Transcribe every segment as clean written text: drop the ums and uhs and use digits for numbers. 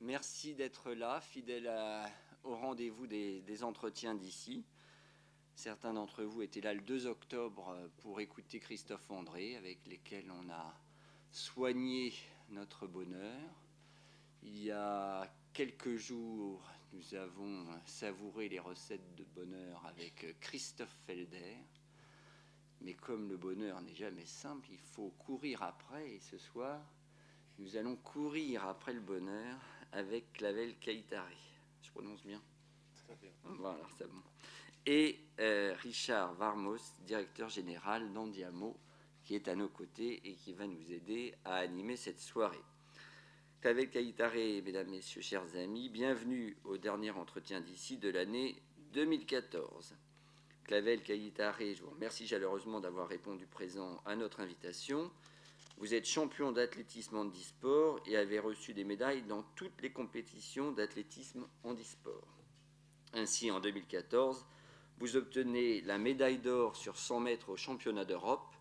Merci d'être là, fidèle au rendez-vous des entretiens d'ici. Certains d'entre vous étaient là le 2 octobre pour écouter Christophe André, avec lesquels on a soigné notre bonheur. Il y a quelques jours, nous avons savouré les recettes de bonheur avec Christophe Felder. Mais comme le bonheur n'est jamais simple, il faut courir après. Et ce soir, nous allons courir après le bonheur avec Clavel Kayitare. Je prononce bien? Très bien. Voilà, c'est bon. Et Richard Varmos, directeur général d'Andiamo, qui est à nos côtés et qui va nous aider à animer cette soirée. Clavel Kayitare, mesdames, messieurs, chers amis, bienvenue au dernier entretien d'ici de l'année 2014. Clavel Kayitare, je vous remercie chaleureusement d'avoir répondu présent à notre invitation. Vous êtes champion d'athlétisme handisport et avez reçu des médailles dans toutes les compétitions d'athlétisme handisport. Ainsi, en 2014, vous obtenez la médaille d'or sur 100 mètres au championnat d'Europe,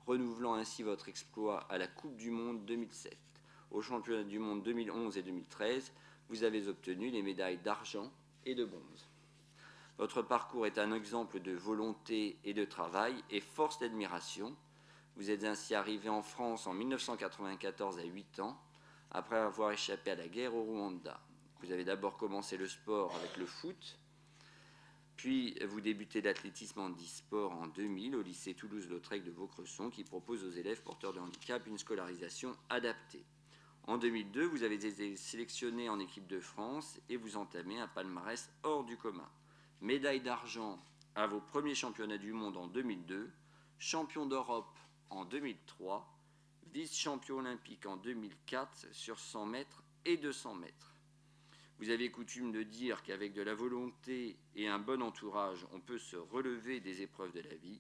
renouvelant ainsi votre exploit à la Coupe du Monde 2007. Au championnat du monde 2011 et 2013, vous avez obtenu les médailles d'argent et de bronze. Votre parcours est un exemple de volonté et de travail et force d'admiration. Vous êtes ainsi arrivé en France en 1994 à 8 ans, après avoir échappé à la guerre au Rwanda. Vous avez d'abord commencé le sport avec le foot, puis vous débutez l'athlétisme handisport en 2000 au lycée Toulouse-Lautrec de Vaucresson, qui propose aux élèves porteurs de handicap une scolarisation adaptée. En 2002, vous avez été sélectionné en équipe de France et vous entamez un palmarès hors du commun. Médaille d'argent à vos premiers championnats du monde en 2002, champion d'Europe en 2003, vice-champion olympique en 2004 sur 100 mètres et 200 mètres. Vous avez coutume de dire qu'avec de la volonté et un bon entourage, on peut se relever des épreuves de la vie.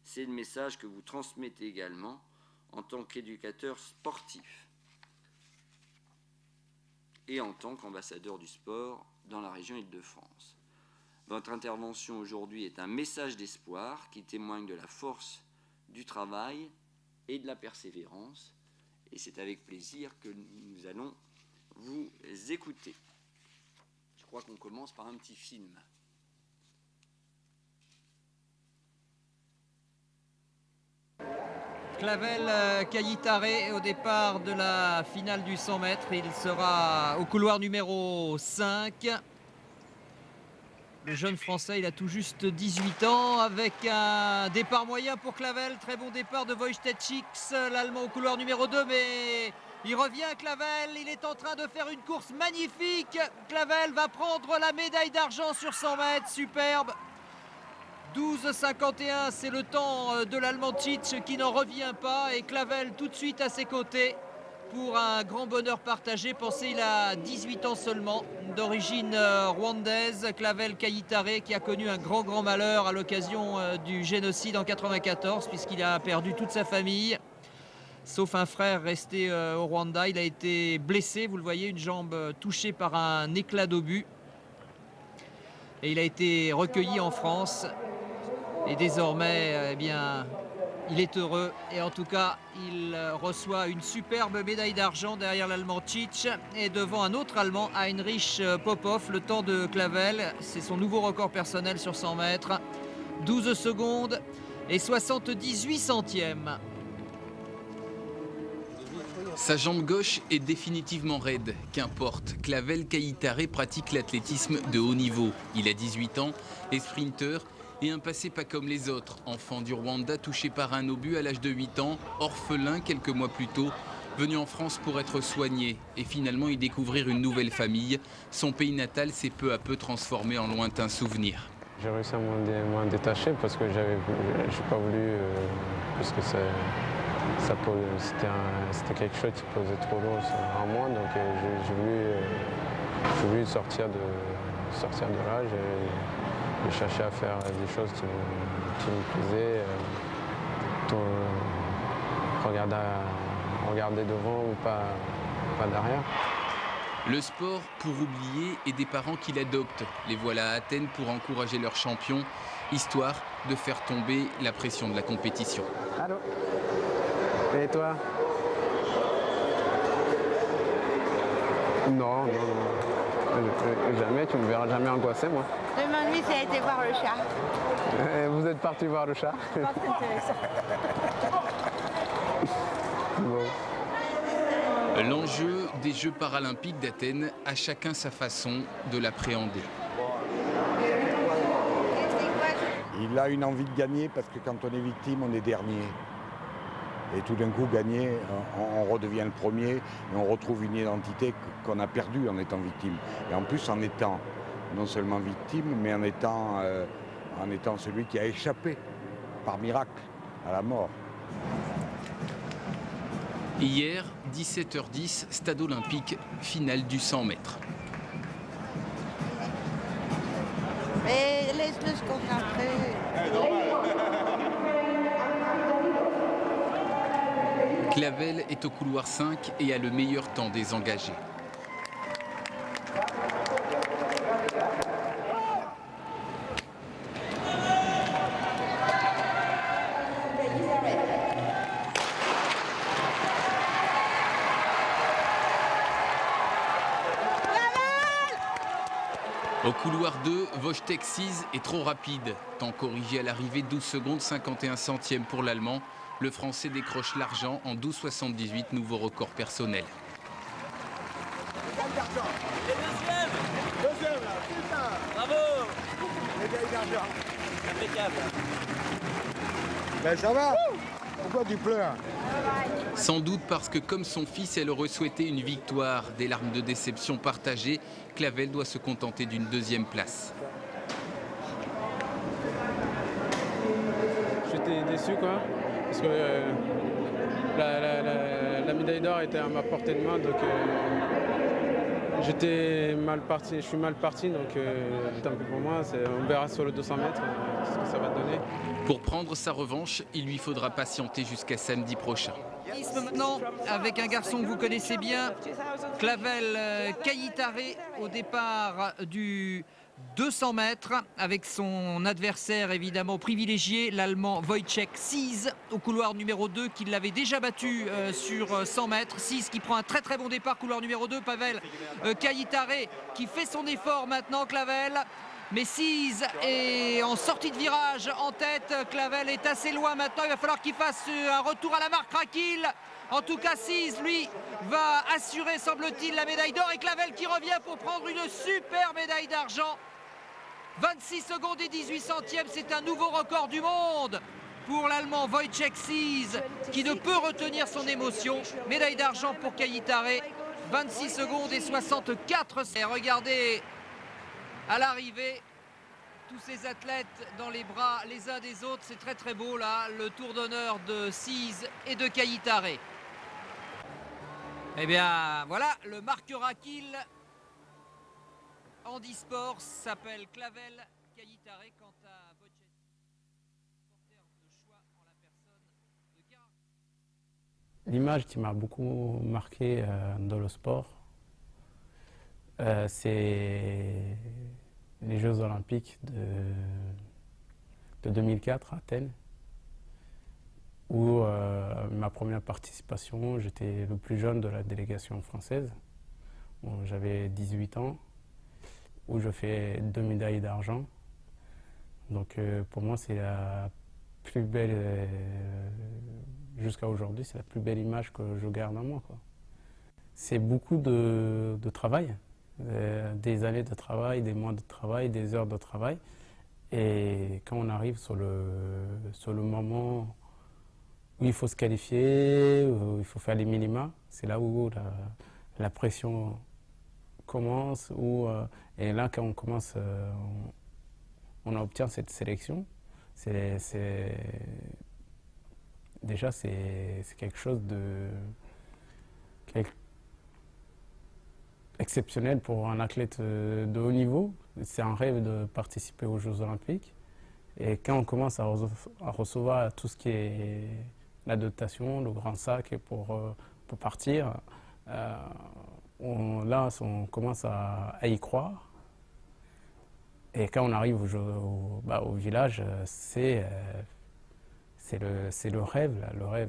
C'est le message que vous transmettez également en tant qu'éducateur sportif et en tant qu'ambassadeur du sport dans la région Île-de-France. Votre intervention aujourd'hui est un message d'espoir qui témoigne de la force du travail et de la persévérance. Et c'est avec plaisir que nous allons vous écouter. Je crois qu'on commence par un petit film. Clavel Kayitare au départ de la finale du 100 mètres. Il sera au couloir numéro 5. Le jeune Français, il a tout juste 18 ans avec un départ moyen pour Clavel. Très bon départ de Wojciech, l'Allemand au couloir numéro 2, mais il revient Clavel. Il est en train de faire une course magnifique. Clavel va prendre la médaille d'argent sur 100 mètres, superbe. 12,51, c'est le temps de l'Allemand Tchitch qui n'en revient pas. Et Clavel tout de suite à ses côtés pour un grand bonheur partagé. Pensez, il a 18 ans seulement, d'origine rwandaise, Clavel Kayitare, qui a connu un grand malheur à l'occasion du génocide en 94, puisqu'il a perdu toute sa famille, sauf un frère resté au Rwanda. Il a été blessé, vous le voyez, une jambe touchée par un éclat d'obus. Et il a été recueilli en France. Et désormais, eh bien, il est heureux et en tout cas, il reçoit une superbe médaille d'argent derrière l'Allemand Tchitch et devant un autre Allemand, Heinrich Popov, le temps de Clavel. C'est son nouveau record personnel sur 100 mètres. 12 secondes et 78 centièmes. Sa jambe gauche est définitivement raide, qu'importe. Clavel Kayitare pratique l'athlétisme de haut niveau. Il a 18 ans, est sprinter et un passé pas comme les autres. Enfant du Rwanda touché par un obus à l'âge de 8 ans, orphelin quelques mois plus tôt, venu en France pour être soigné et finalement y découvrir une nouvelle famille. Son pays natal s'est peu à peu transformé en lointain souvenir. J'ai réussi à m'en détacher parce que j'ai pas voulu, parce que c'était quelque chose qui posait trop lourd en moi, donc j'ai voulu sortir de là. J'ai cherché à faire des choses qui me plaisaient, regarder devant ou pas derrière. Le sport pour oublier et des parents qui l'adoptent. Les voilà à Athènes pour encourager leur champion, histoire de faire tomber la pression de la compétition. Allô? Et toi? Non, non, non. Jamais, tu ne me verras jamais angoissé, moi. Demande-lui si elle a été voir le chat. Vous êtes parti voir le chat? C'est pas très intéressant. Bon. L'enjeu des Jeux paralympiques d'Athènes a chacun sa façon de l'appréhender. Il a une envie de gagner parce que quand on est victime, on est dernier. Et tout d'un coup, gagner, on redevient le premier et on retrouve une identité qu'on a perdue en étant victime. Et en plus, en étant non seulement victime, mais en étant celui qui a échappé par miracle à la mort. Hier, 17h10, stade olympique, finale du 100 mètres. Mais laisse-le se concentrer. Clavel est au couloir 5 et a le meilleur temps des engagés. Au couloir 2, Wojtek Sis est trop rapide. Temps corrigé à l'arrivée, 12 secondes 51 centièmes pour l'Allemand. Le Français décroche l'argent en 12,78, nouveau record personnel. Deuxième là, putain. Bravo. Médaille d'argent. Impeccable. Ben ça va. Pourquoi tu pleures? Sans doute parce que, comme son fils, elle aurait souhaité une victoire. Des larmes de déception partagées, Clavel doit se contenter d'une deuxième place. J'étais déçu, quoi, parce que la médaille d'or était à ma portée de main, donc j'étais mal parti, je suis mal parti, donc tant pis pour moi, on verra sur le 200 mètres ce que ça va donner. Pour prendre sa revanche, il lui faudra patienter jusqu'à samedi prochain. Maintenant, avec un garçon que vous connaissez bien, Clavel Kayitare au départ du 200 mètres, avec son adversaire évidemment privilégié, l'Allemand Wojtek Sis, au couloir numéro 2, qui l'avait déjà battu sur 100 mètres. Sis qui prend un très très bon départ, couloir numéro 2, Pavel Kayitare qui fait son effort maintenant, Clavel. Mais Sis est en sortie de virage en tête, Clavel est assez loin maintenant, il va falloir qu'il fasse un retour à la marque tranquille. En tout cas, Sis, lui, va assurer, semble-t-il, la médaille d'or et Clavel qui revient pour prendre une super médaille d'argent. 26 secondes et 18 centièmes, c'est un nouveau record du monde pour l'Allemand Wojtek Sis qui ne peut retenir son émotion. Médaille d'argent pour Kayitare, 26 secondes et 64. Et regardez à l'arrivée tous ces athlètes dans les bras les uns des autres, c'est très très beau là, le tour d'honneur de Sis et de Kayitare. Eh bien voilà, le marqueur à kill handisport s'appelle Clavel Kayitare, quant à Wojtek, porteur de choix en la personne de Gare. L'image qui m'a beaucoup marqué dans le sport, c'est les Jeux Olympiques de 2004 à Athènes, où ma première participation, j'étais le plus jeune de la délégation française. Bon, j'avais 18 ans, où je fais 2 médailles d'argent. Donc pour moi, c'est la plus belle, jusqu'à aujourd'hui, c'est la plus belle image que je garde en moi, quoi. C'est beaucoup de travail. Des années de travail, des mois de travail, des heures de travail. Et quand on arrive sur le moment où il faut se qualifier, où il faut faire les minima, c'est là où la pression commence. Et là, quand on commence, on obtient cette sélection, déjà c'est quelque chose exceptionnel pour un athlète de haut niveau. C'est un rêve de participer aux Jeux Olympiques. Et quand on commence à recevoir tout ce qui est la dotation, le grand sac pour partir, là on commence à y croire. Et quand on arrive au village, c'est le rêve, là,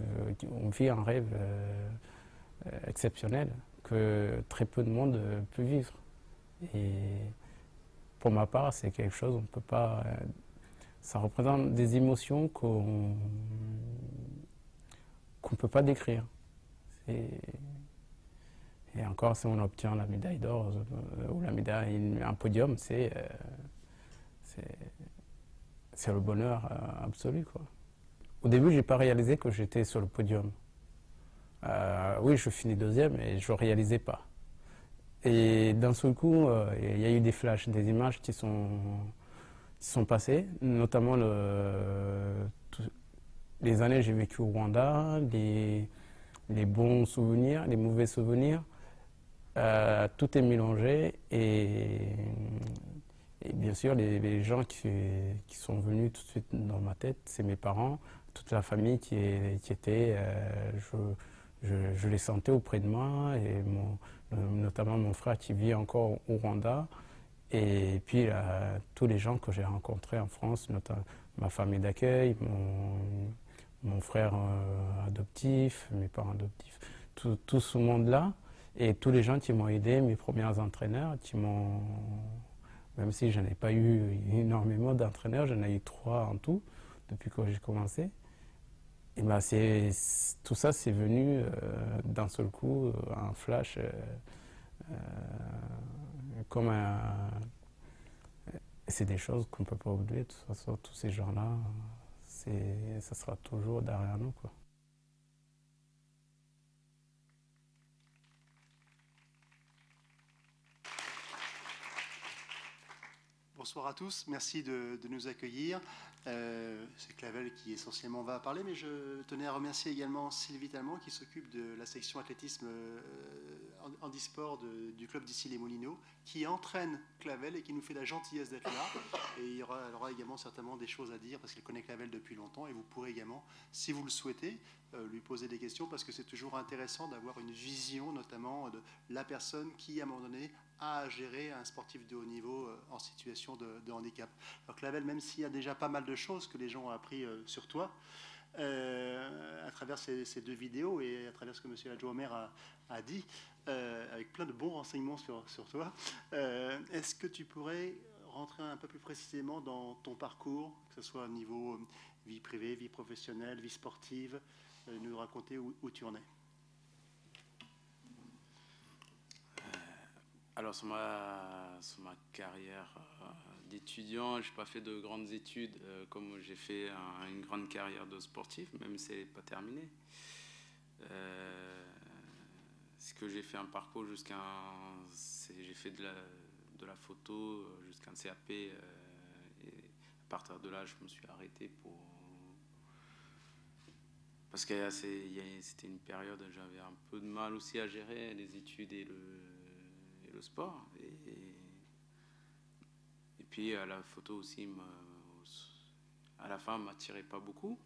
on vit un rêve exceptionnel. que très peu de monde peut vivre. Et pour ma part, c'est quelque chose, on peut pas. Ça représente des émotions qu'on ne peut pas décrire. Et encore, si on obtient la médaille d'or ou la médaille, un podium, c'est le bonheur absolu, quoi. Au début, je n'ai pas réalisé que j'étais sur le podium. Oui, je finis deuxième et je ne réalisais pas. Et d'un seul coup, il y a eu des flashs, des images qui sont passées, notamment les années que j'ai vécues au Rwanda, les bons souvenirs, les mauvais souvenirs. Tout est mélangé et bien sûr, les gens qui sont venus tout de suite dans ma tête, c'est mes parents, toute la famille qui était, je les sentais auprès de moi, et notamment mon frère qui vit encore au Rwanda, et puis tous les gens que j'ai rencontrés en France, notamment ma famille d'accueil, mon frère adoptif, mes parents adoptifs, tout ce monde-là, et tous les gens qui m'ont aidé, mes premiers entraîneurs, qui m'ont... Même si je n'ai pas eu énormément d'entraîneurs, j'en ai eu 3 en tout, depuis que j'ai commencé. Et ben tout ça, c'est venu d'un seul coup, un flash, comme c'est des choses qu'on ne peut pas oublier. De toute façon, tous ces gens-là, ça sera toujours derrière nous, quoi. Bonsoir à tous, merci de nous accueillir. C'est Clavel qui essentiellement va parler, mais je tenais à remercier également Sylvie Talmont qui s'occupe de la section athlétisme handisport du club d'Issy-les-Moulineaux, qui entraîne Clavel et qui nous fait la gentillesse d'être là. Et elle aura également certainement des choses à dire parce qu'elle connaît Clavel depuis longtemps, et vous pourrez également, si vous le souhaitez, lui poser des questions, parce que c'est toujours intéressant d'avoir une vision, notamment de la personne qui, à un moment donné, a à gérer un sportif de haut niveau en situation de handicap. Alors Clavel, même s'il y a déjà pas mal de choses que les gens ont appris sur toi, à travers ces 2 vidéos et à travers ce que M. Adjo-Omer a dit, avec plein de bons renseignements sur toi, est-ce que tu pourrais rentrer un peu plus précisément dans ton parcours, que ce soit au niveau vie privée, vie professionnelle, vie sportive, nous raconter où tu en es? Alors sur ma carrière d'étudiant, je n'ai pas fait de grandes études comme j'ai fait une grande carrière de sportif, même si elle n'est pas terminée. Ce que j'ai fait un parcours j'ai fait de la photo jusqu'à un CAP, et à partir de là je me suis arrêté parce que c'était une période où j'avais un peu de mal aussi à gérer les études et le sport, et puis la photo aussi à la fin m'attirait pas beaucoup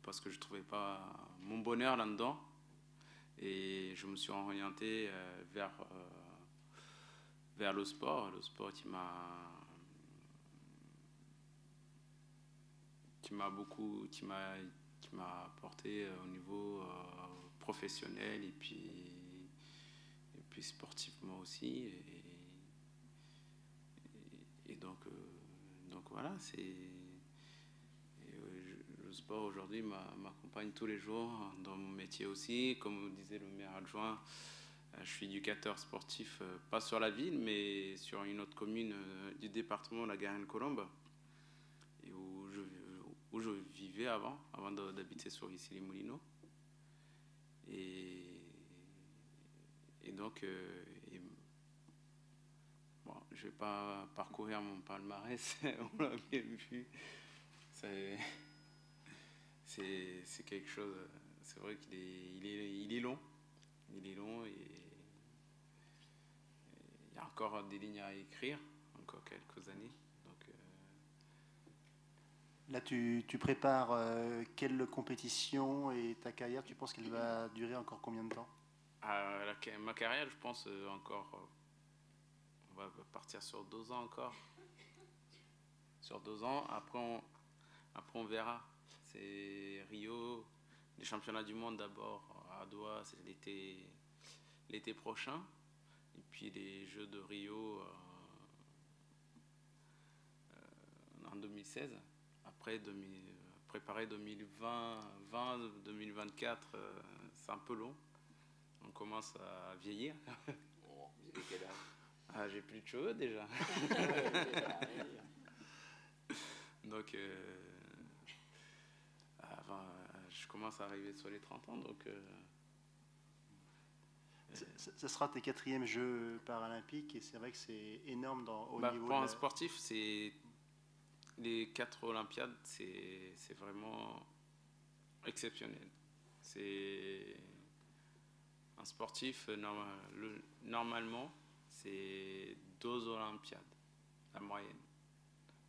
parce que je trouvais pas mon bonheur là-dedans, et je me suis orienté vers le sport qui m'a apporté au niveau professionnel et puis sportivement aussi, et donc voilà, le sport aujourd'hui m'accompagne tous les jours dans mon métier aussi. Comme disait le maire adjoint, je suis éducateur sportif, pas sur la ville mais sur une autre commune du département, la Garenne-Colombe, et où je vivais avant d'habiter sur Issy-les-Moulineaux. Et donc, bon, je ne vais pas parcourir mon palmarès, on l'a bien vu. C'est quelque chose, c'est vrai qu'il est long. Il est long, et il y a encore des lignes à écrire, encore quelques années. Donc, là, tu prépares quelle compétition, et ta carrière, tu penses qu'elle va durer encore combien de temps? Ma carrière, je pense encore, on va partir sur 2 ans encore. Sur 2 ans, après on verra. C'est Rio, les championnats du monde d'abord à Doha, c'est l'été prochain. Et puis les Jeux de Rio en 2016. Après, préparer 2020-2024, c'est un peu long. On commence à vieillir. Oh, vous avez quel âge? Ah, j'ai plus de cheveux déjà. Donc, je commence à arriver sur les 30 ans. Donc, ça sera tes 4e Jeux paralympiques et c'est vrai que c'est énorme au niveau pour un sportif, les 4 Olympiades, c'est vraiment exceptionnel. C'est un sportif, normalement, c'est 2 Olympiades, la moyenne.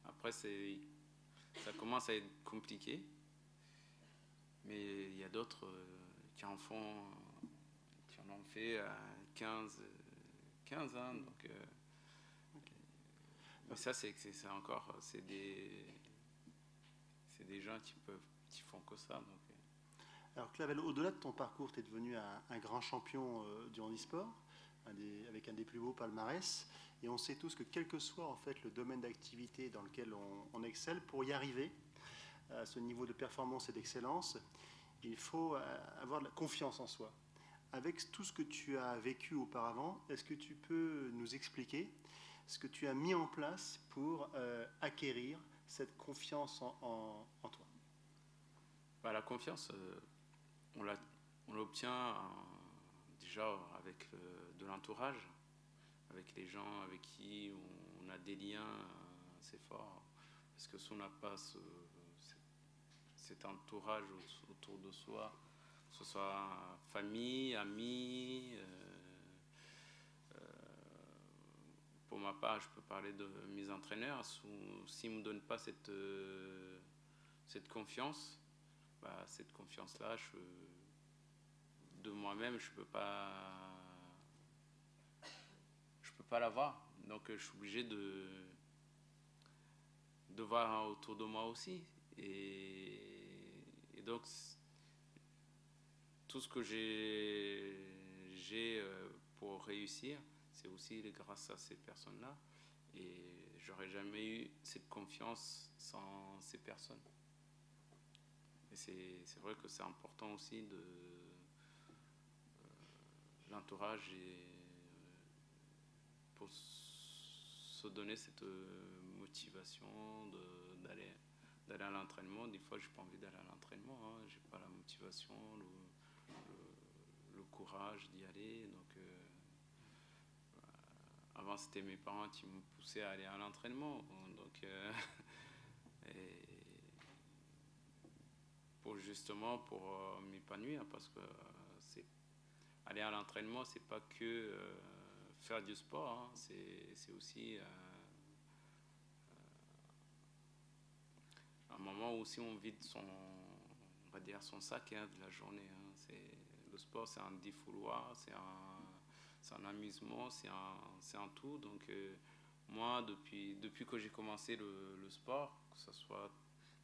Après, ça commence à être compliqué, mais il y a d'autres qui en ont fait 15 ans. Donc, mais ça, c'est encore, c'est des gens qui font que ça. Donc. Alors Clavel, au-delà de ton parcours, tu es devenu un grand champion du handisport, avec un des plus beaux palmarès. Et on sait tous que quel que soit en fait le domaine d'activité dans lequel on excelle, pour y arriver à ce niveau de performance et d'excellence, il faut avoir de la confiance en soi. Avec tout ce que tu as vécu auparavant, est-ce que tu peux nous expliquer ce que tu as mis en place pour acquérir cette confiance en toi? La confiance, on l'obtient déjà avec de l'entourage, avec les gens avec qui on a des liens assez forts. Parce que si on n'a pas cet entourage autour de soi, que ce soit famille, amis, pour ma part, je peux parler de mes entraîneurs. S'ils ne me donnent pas cette confiance, cette confiance-là, de moi-même, je peux pas l'avoir. Donc, je suis obligé de voir autour de moi aussi. Et donc, tout ce que j'ai pour réussir, c'est aussi grâce à ces personnes-là. Et j'aurais jamais eu cette confiance sans ces personnes. Et c'est vrai que c'est important aussi de l'entourage pour se donner cette motivation d'aller à l'entraînement. Des fois, j'ai pas envie d'aller à l'entraînement, hein. J'ai pas la motivation, le courage d'y aller. Donc, avant, c'était mes parents qui me poussaient à aller à l'entraînement. Donc, pour m'épanouir, parce que aller à l'entraînement, c'est pas que faire du sport, hein. C'est aussi un moment où aussi on vide son sac, hein, de la journée, hein. Le sport, c'est un défouloir, c'est un amusement, c'est un tout. Donc moi, depuis que j'ai commencé le sport, que ce soit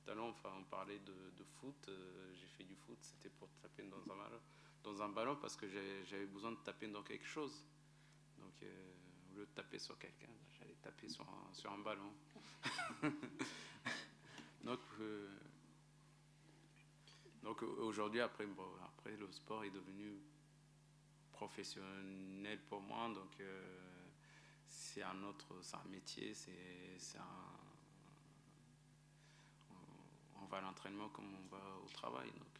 tout à l'heure, on parlait de foot, j'ai fait du foot, c'était pour taper dans un ballon parce que j'avais besoin de taper dans quelque chose. Donc au lieu de taper sur quelqu'un, j'allais taper sur un ballon. Donc aujourd'hui, après le sport est devenu professionnel pour moi, donc c'est un métier, on va à l'entraînement comme on va au travail. Donc,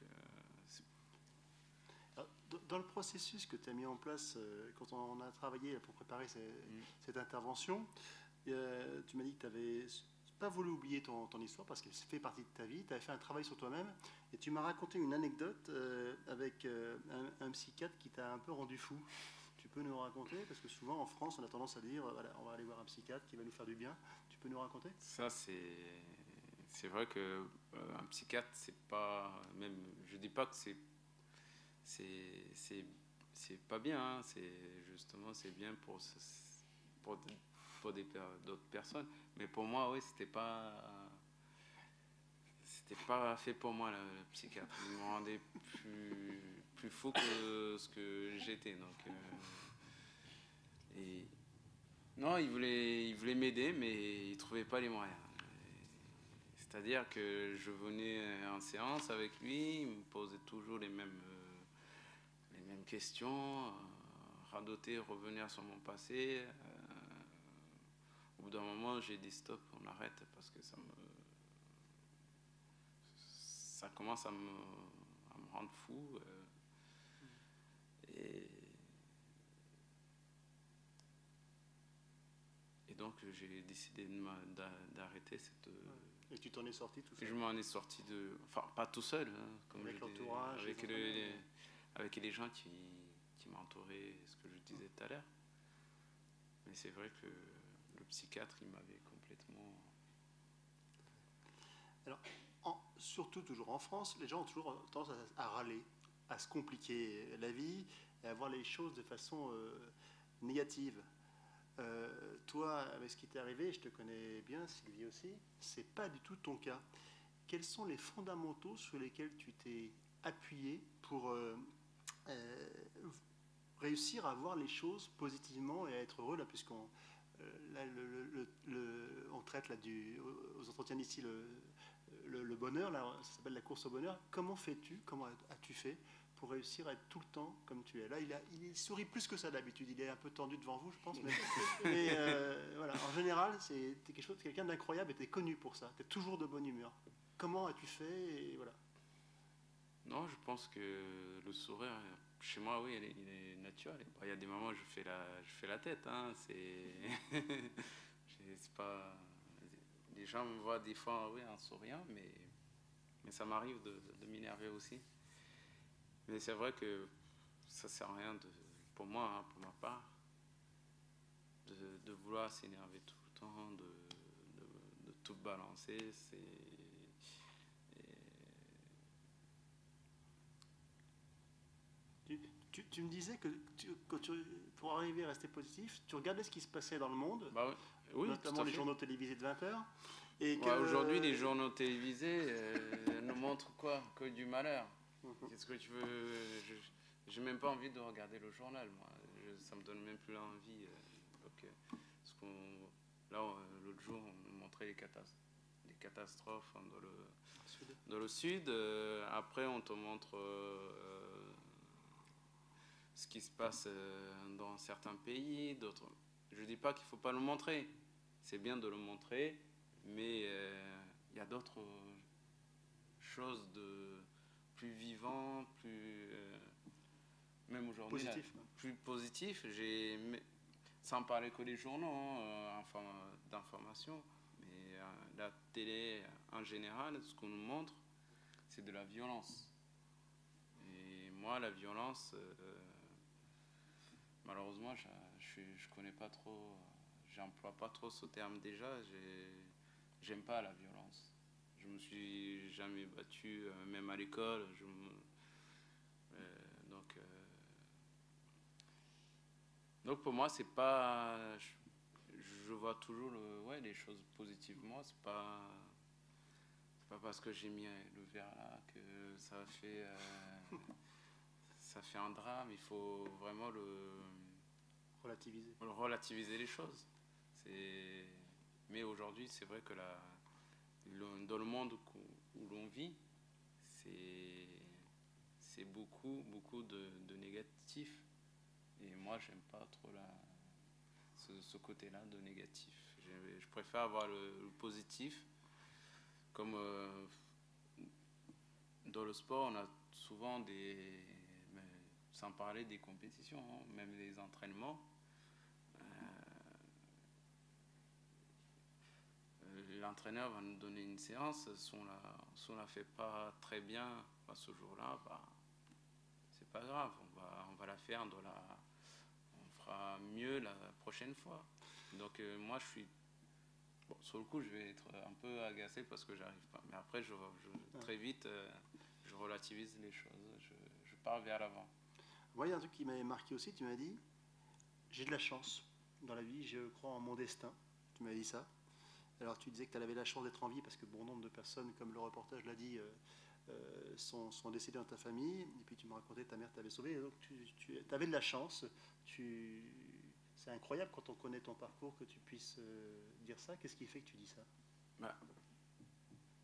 dans le processus que tu as mis en place quand on a travaillé pour préparer cette intervention, tu m'as dit que tu n'avais pas voulu oublier ton histoire parce qu'elle fait partie de ta vie. Tu avais fait un travail sur toi-même et tu m'as raconté une anecdote avec un psychiatre qui t'a un peu rendu fou. Tu peux nous raconter? Parce que souvent en France, on a tendance à dire voilà, on va aller voir un psychiatre qui va nous faire du bien. Tu peux nous raconter? Ça, c'est vrai que un psychiatre, c'est pas, même, je dis pas que c'est pas bien, hein. C'est bien pour d'autres personnes, mais pour moi, oui, c'était pas fait pour moi, le psychiatre. Il me rendait plus fou que ce que j'étais. Donc, et non, il voulait m'aider, mais il ne trouvait pas les moyens. C'est-à-dire que je venais en séance avec lui, il me posait toujours les mêmes questions, radoter, revenir sur mon passé. Au bout d'un moment, j'ai dit stop, on arrête parce que ça commence à me rendre fou. Et donc j'ai décidé d'arrêter cette... Et tu t'en es sorti tout seul? Je m'en ai sorti enfin pas tout seul, hein, comme avec l'entourage, avec les gens qui m'entouraient, ce que je disais tout à l'heure. Mais c'est vrai que le psychiatre, il m'avait complètement... Alors, surtout toujours en France, les gens ont toujours tendance à râler, à se compliquer la vie et à voir les choses de façon négative. Toi, avec ce qui t'est arrivé, je te connais bien, Sylvie aussi, c'est pas du tout ton cas. Quels sont les fondamentaux sur lesquels tu t'es appuyé pour réussir à voir les choses positivement et à être heureux là, puisqu'on on traite là aux entretiens d'ici le bonheur, là, ça s'appelle la course au bonheur. Comment fais-tu, comment as-tu fait pour réussir à être tout le temps comme tu es? Là, il sourit plus que ça d'habitude. Il est un peu tendu devant vous, je pense. Mais voilà. En général, t'es quelqu'un d'incroyable et t'es connu pour ça. T'es toujours de bonne humeur. Comment as-tu fait et voilà. Non, je pense que le sourire, chez moi, oui, il est naturel. Il y a des moments où je fais la tête. Hein, c'est pas... Les gens me voient des fois, oui, en souriant, mais ça m'arrive de m'énerver aussi. Mais c'est vrai que ça sert à rien pour moi, hein, pour ma part, de vouloir s'énerver tout le temps, de tout balancer. Tu me disais que pour arriver à rester positif, tu regardais ce qui se passait dans le monde, bah oui, notamment les journaux télévisés de 20h. Aujourd'hui, les journaux télévisés nous montrent quoi? Que du malheur. Qu'est-ce que tu veux? J'ai même pas envie de regarder le journal, moi. Ça me donne même plus l'envie. Là, l'autre jour, on nous montrait les catastrophes dans le sud. Après, on te montre ce qui se passe dans certains pays, d'autres. Je dis pas qu'il faut pas le montrer. C'est bien de le montrer, mais il y a d'autres choses plus vivant, plus même aujourd'hui plus positif. Sans parler que des journaux d'information, mais la télé en général, ce qu'on nous montre, c'est de la violence. Et moi, la violence, malheureusement, je connais pas trop, j'emploie pas trop ce terme déjà. J'aime pas la violence. Je me suis jamais battu, même à l'école. Donc pour moi, c'est pas. Je vois toujours les choses positivement. C'est pas parce que j'ai mis le verre là que ça fait un drame. Il faut vraiment relativiser les choses. Mais aujourd'hui, c'est vrai que dans le monde où l'on vit, c'est beaucoup de négatifs. Et moi, j'aime pas trop ce côté-là de négatif. Je préfère avoir le positif. Comme dans le sport, on a souvent sans parler des compétitions, hein, même des entraînements. L'entraîneur va nous donner une séance, si on la fait pas très bien ce jour-là, c'est pas grave, on va la faire on fera mieux la prochaine fois. Donc moi je suis sur le coup je vais être un peu agacé parce que j'arrive pas, mais après très vite je relativise les choses, je pars vers l'avant. Moi il y a un truc qui m'avait marqué aussi, tu m'as dit j'ai de la chance dans la vie, je crois en mon destin, tu m'as dit ça. Alors tu disais que tu avais la chance d'être en vie parce que bon nombre de personnes, comme le reportage l'a dit, sont décédés dans ta famille, et puis tu me racontais que ta mère t'avait sauvé, et donc tu avais de la chance. C'est incroyable quand on connaît ton parcours que tu puisses dire ça. Qu'est-ce qui fait que tu dis ça? Bah,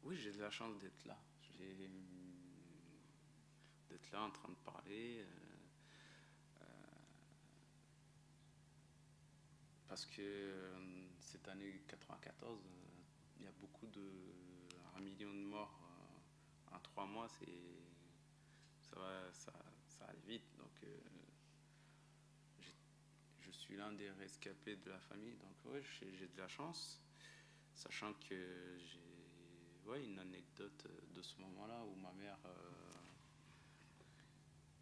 oui, j'ai de la chance d'être là. D'être là en train de parler. Parce que cette année 94, il y a beaucoup un million de morts en 3 mois. Ça allait vite. Donc, je suis l'un des rescapés de la famille. Donc, oui, j'ai de la chance. Sachant que j'ai une anecdote de ce moment-là où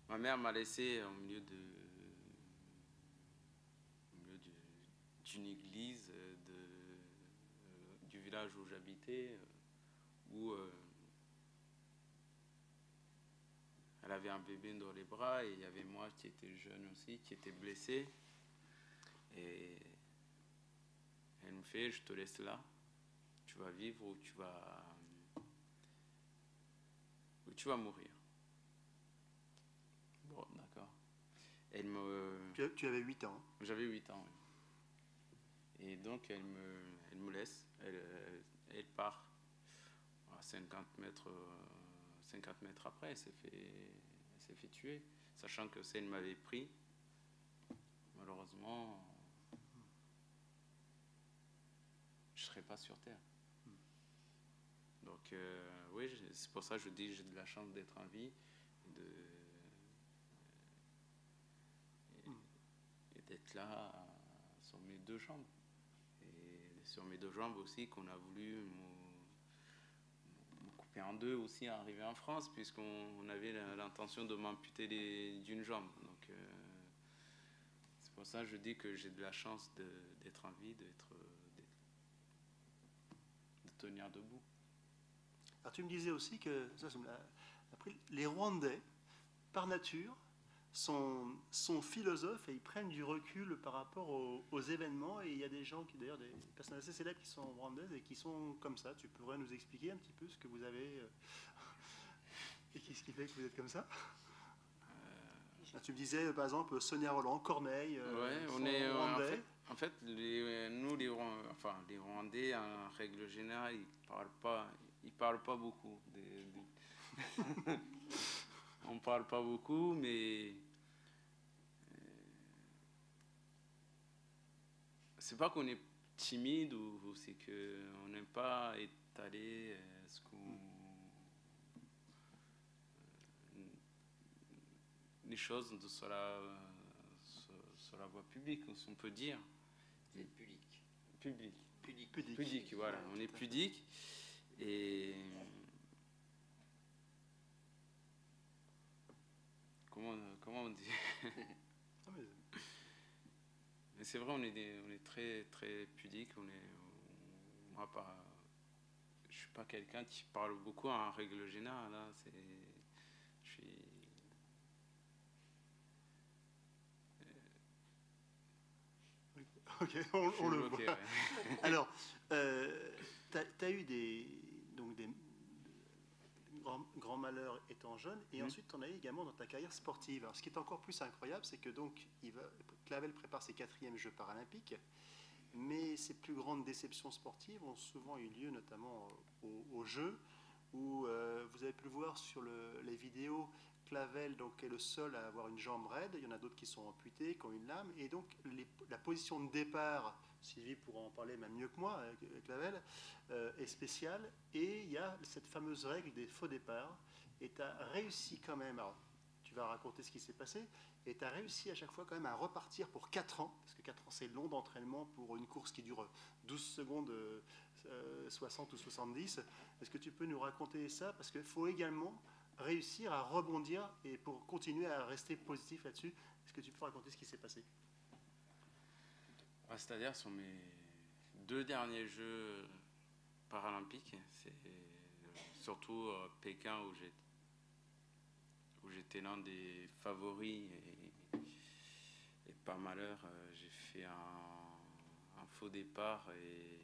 ma mère m'a laissé au milieu d'une église du village où j'habitais, où elle avait un bébé dans les bras et il y avait moi qui était jeune aussi, qui était blessé. Et elle me fait, je te laisse là, tu vas vivre ou tu vas mourir. Bon, d'accord. Tu avais 8 ans. J'avais 8 ans, oui. Et donc, elle me laisse. Elle part à 50 mètres après. Elle s'est fait tuer. Sachant que si elle m'avait pris, malheureusement, je ne serais pas sur Terre. Donc, oui, c'est pour ça que je dis que j'ai de la chance d'être en vie et d'être là sur mes 2 jambes. Et sur mes 2 jambes aussi, qu'on a voulu me couper en 2 aussi à arriver en France, puisqu'on avait l'intention de m'amputer d'une jambe. Donc, c'est pour ça que je dis que j'ai de la chance d'être en vie, de tenir debout. Alors tu me disais aussi que après, les Rwandais, par nature, sont philosophes et ils prennent du recul par rapport aux événements. Et il y a des gens, d'ailleurs des personnes assez célèbres qui sont rwandaises et qui sont comme ça. Tu pourrais nous expliquer un petit peu ce que vous avez et qu'est-ce qui fait que vous êtes comme ça? Tu me disais par exemple Sonia Rolland, Corneille, on est rwandais. En fait, les Rwandais, en règle générale, ils parlent pas beaucoup. On parle pas beaucoup, mais c'est pas qu'on est timide ou c'est qu'on n'aime pas étaler les choses sur la voie publique, on peut dire. C'est pudique. Pudique, voilà. On est pudique et comment on dit? Mais c'est vrai, on est très très pudique. Moi, je suis pas quelqu'un qui parle beaucoup en règle générale. Là, je suis. Ok, on le voit. Ouais. Alors, tu as eu des grands malheurs étant jeune, et ensuite tu en as eu également dans ta carrière sportive. Alors, ce qui est encore plus incroyable, c'est que donc Clavel prépare ses 4e Jeux paralympiques, mais ses plus grandes déceptions sportives ont souvent eu lieu, notamment aux Jeux, où vous avez pu le voir sur les vidéos. Clavel donc, est le seul à avoir une jambe raide, il y en a d'autres qui sont amputés, qui ont une lame, et donc la position de départ, Sylvie pourra en parler même mieux que moi, Clavel, est spéciale, et il y a cette fameuse règle des faux départs, et tu as réussi quand même, alors tu vas raconter ce qui s'est passé, et tu as réussi à chaque fois quand même à repartir pour 4 ans, parce que 4 ans c'est long d'entraînement pour une course qui dure 12 secondes, 60 ou 70. Est-ce que tu peux nous raconter ça? Parce qu'il faut également réussir à rebondir et pour continuer à rester positif là-dessus. Est-ce que tu peux raconter ce qui s'est passé? C'est-à-dire sur mes 2 derniers Jeux paralympiques, c'est surtout Pékin où j'étais l'un des favoris et par malheur j'ai fait un faux départ et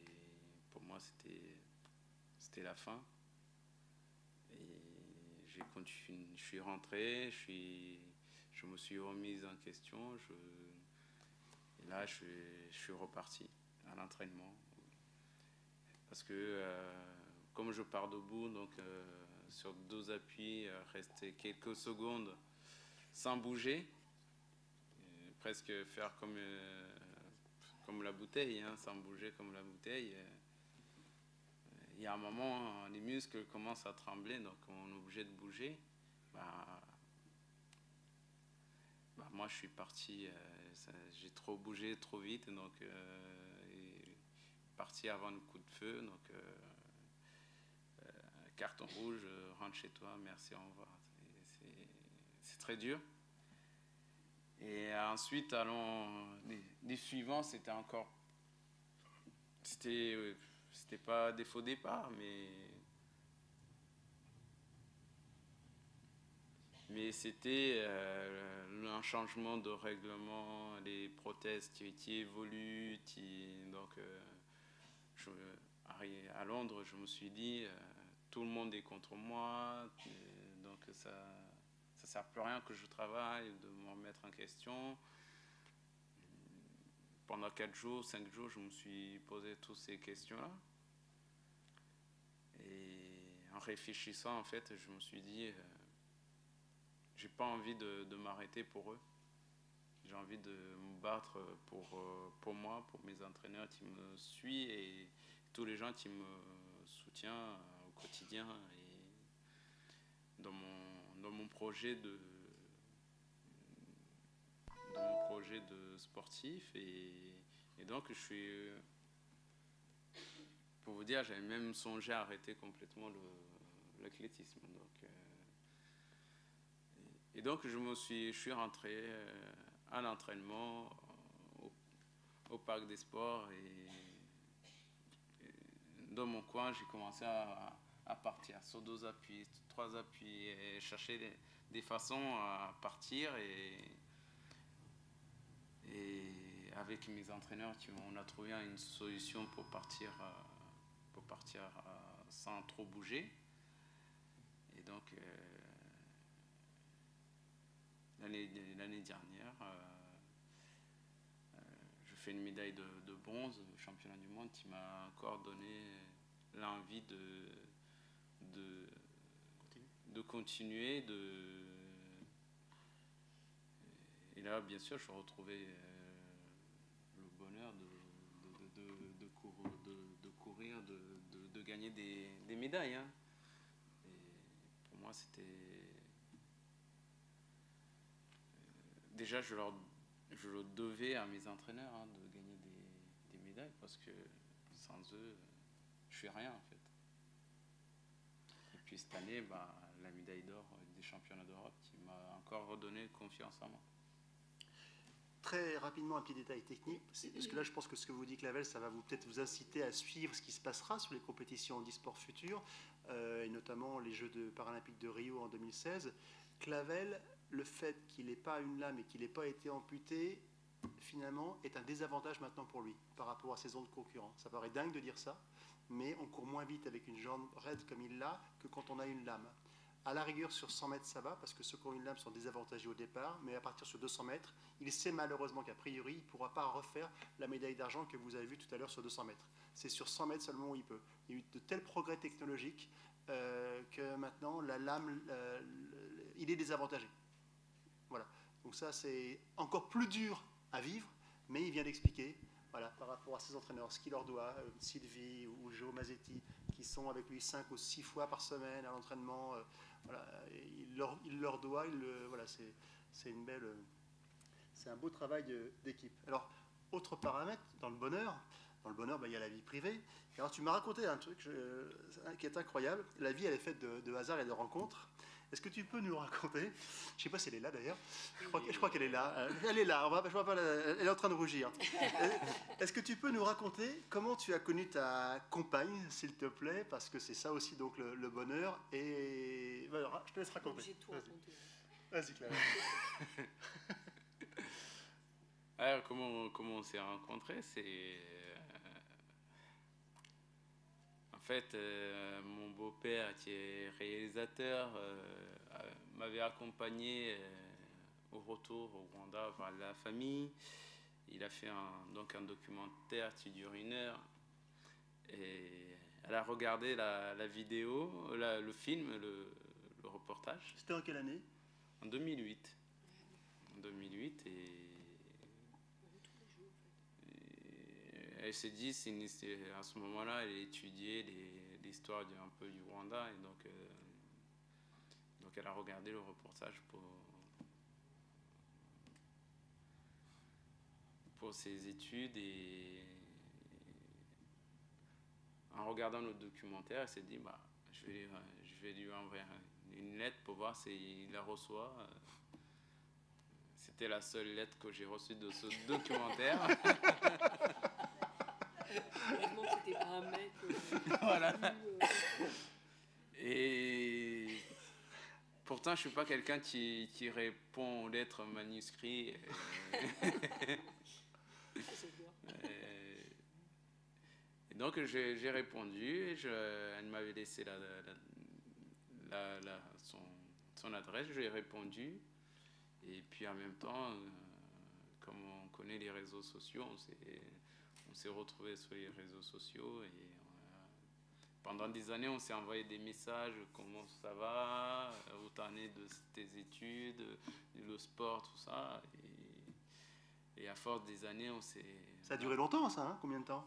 pour moi c'était la fin. Et je suis rentré, je me suis remise en question. Et là, je suis reparti à l'entraînement. Parce que comme je pars debout, donc sur 2 appuis, rester quelques secondes sans bouger, presque faire comme la bouteille, hein, sans bouger comme la bouteille. Il y a un moment, les muscles commencent à trembler, donc on est obligé de bouger. Moi, je suis parti, j'ai trop bougé trop vite, donc parti avant le coup de feu. Donc, carton rouge, rentre chez toi, merci, au revoir. C'est très dur. Et ensuite, les suivants, c'était encore... C'était pas des faux départs, mais c'était un changement de règlement, les prothèses qui évoluent. Donc, à Londres, je me suis dit, tout le monde est contre moi, donc ça ne sert plus à rien que je travaille, de me remettre en question. Pendant 4 jours, 5 jours, je me suis posé toutes ces questions-là. Et en réfléchissant, en fait, je me suis dit, j'ai pas envie de m'arrêter pour eux. J'ai envie de me battre pour moi, pour mes entraîneurs qui me suivent et tous les gens qui me soutiennent au quotidien et dans mon projet de sportif. Et donc, je suis... Pour vous dire, j'avais même songé à arrêter complètement l'athlétisme. Et donc, je suis rentré à l'entraînement au parc des sports. Et dans mon coin, j'ai commencé à partir sur 2 appuis, 3 appuis, et chercher des façons à partir. Et avec mes entraîneurs, on a trouvé une solution pour partir sans trop bouger. Et donc, l'année dernière, je fais une médaille de bronze au championnat du monde qui m'a encore donné l'envie de continuer. Et là, bien sûr, je retrouvais le bonheur de courir, de gagner des médailles. Hein. Et pour moi, c'était... Déjà, je le devais à mes entraîneurs, hein, de gagner des médailles, parce que sans eux, je suis rien, en fait. Et puis cette année, la médaille d'or des championnats d'Europe qui m'a encore redonné confiance en moi. Très rapidement, un petit détail technique, parce que là, je pense que ce que vous dit Clavel, ça va peut-être vous inciter à suivre ce qui se passera sur les compétitions handisport futures, et notamment les Jeux paralympiques de Rio en 2016. Clavel, le fait qu'il n'ait pas une lame et qu'il n'ait pas été amputé, finalement, est un désavantage maintenant pour lui, par rapport à ses autres concurrents. Ça paraît dingue de dire ça, mais on court moins vite avec une jambe raide comme il l'a que quand on a une lame. À la rigueur, sur 100 mètres, ça va, parce que ceux qui ont une lame sont désavantagés au départ, mais à partir sur 200 mètres, il sait malheureusement qu'a priori, il ne pourra pas refaire la médaille d'argent que vous avez vue tout à l'heure sur 200 mètres. C'est sur 100 mètres seulement où il peut. Il y a eu de tels progrès technologiques que maintenant, la lame, il est désavantagé. Voilà. Donc ça, c'est encore plus dur à vivre, mais il vient d'expliquer, voilà, par rapport à ses entraîneurs, ce qu'il leur doit, Sylvie ou Joe Mazzetti, qui sont avec lui 5 ou 6 fois par semaine à l'entraînement. Voilà, il leur doit, voilà, c'est une belle, c'est un beau travail d'équipe. Alors, autre paramètre, dans le bonheur, il y a la vie privée. Alors, tu m'as raconté un truc qui est incroyable. La vie, elle est faite de hasard et de rencontres. Est-ce que tu peux nous raconter, je ne sais pas si elle est là d'ailleurs, je crois qu'elle est là, elle est là, elle est en train de rougir. Est-ce que tu peux nous raconter comment tu as connu ta compagne, s'il te plaît, parce que c'est ça aussi donc le bonheur, et voilà, je te laisse raconter. Vas-y Claire. Alors, comment on s'est rencontrés, c'est... En fait, mon beau-père, qui est réalisateur, m'avait accompagné au retour au Rwanda voir la famille. Il a fait donc un documentaire qui dure 1 heure. Et elle a regardé la vidéo, le film, le reportage. C'était en quelle année? En 2008. En 2008, et elle s'est dit, à ce moment-là, elle étudiait l'histoire un peu du Rwanda, et donc elle a regardé le reportage pour ses études, et en regardant le documentaire, elle s'est dit, bah, je vais lui envoyer une lettre pour voir s'il la reçoit. C'était la seule lettre que j'ai reçue de ce documentaire. Heureusement que c'était pas un mec. Voilà. Et pourtant, je suis pas quelqu'un qui répond aux lettres manuscrites. Et donc, j'ai répondu, et elle m'avait laissé son adresse, je lui ai répondu. Et puis en même temps, comme on connaît les réseaux sociaux, on s'est retrouvés sur les réseaux sociaux, et pendant des années, on s'est envoyé des messages, comment ça va, où t'en es de tes études, le sport, tout ça. Et à force des années, on s'est... Ça a duré longtemps, ça, hein? Combien de temps?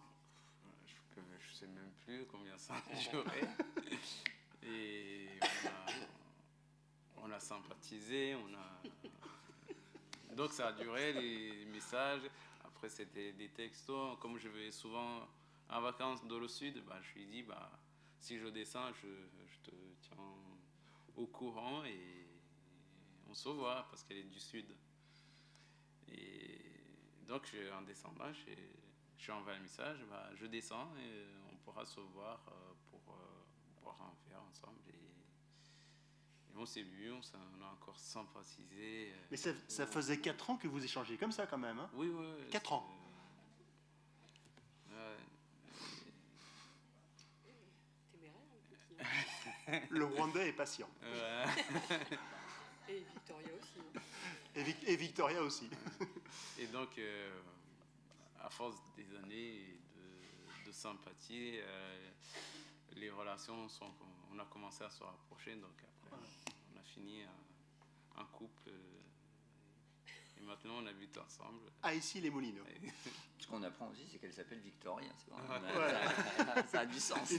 Je sais même plus combien ça a duré. Et on a sympathisé, donc ça a duré, les messages. Après, c'était des textos. Comme je vais souvent en vacances dans le sud, bah, je lui dis, bah, si je descends, je te tiens au courant, et on se voit parce qu'elle est du sud. Et donc, en descendant, j'ai envoyé un message, bah, je descends et on pourra se voir pour boire un verre ensemble. Et on s'est vu, on a encore sympathisé. Mais ça faisait 4 ans que vous échangez comme ça, quand même, hein? Oui. 4 ans. Le Rwandais est patient. Ouais. Et Victoria aussi. Et Victoria aussi. Et donc, à force des années de sympathie, les relations on a commencé à se rapprocher. Donc après, on a fini un couple. Et maintenant, on habite ensemble. Ah, ici, les Moulineaux. Ce qu'on apprend aussi, c'est qu'elle s'appelle Victoria. C'est vrai. Voilà. Ça a du sens.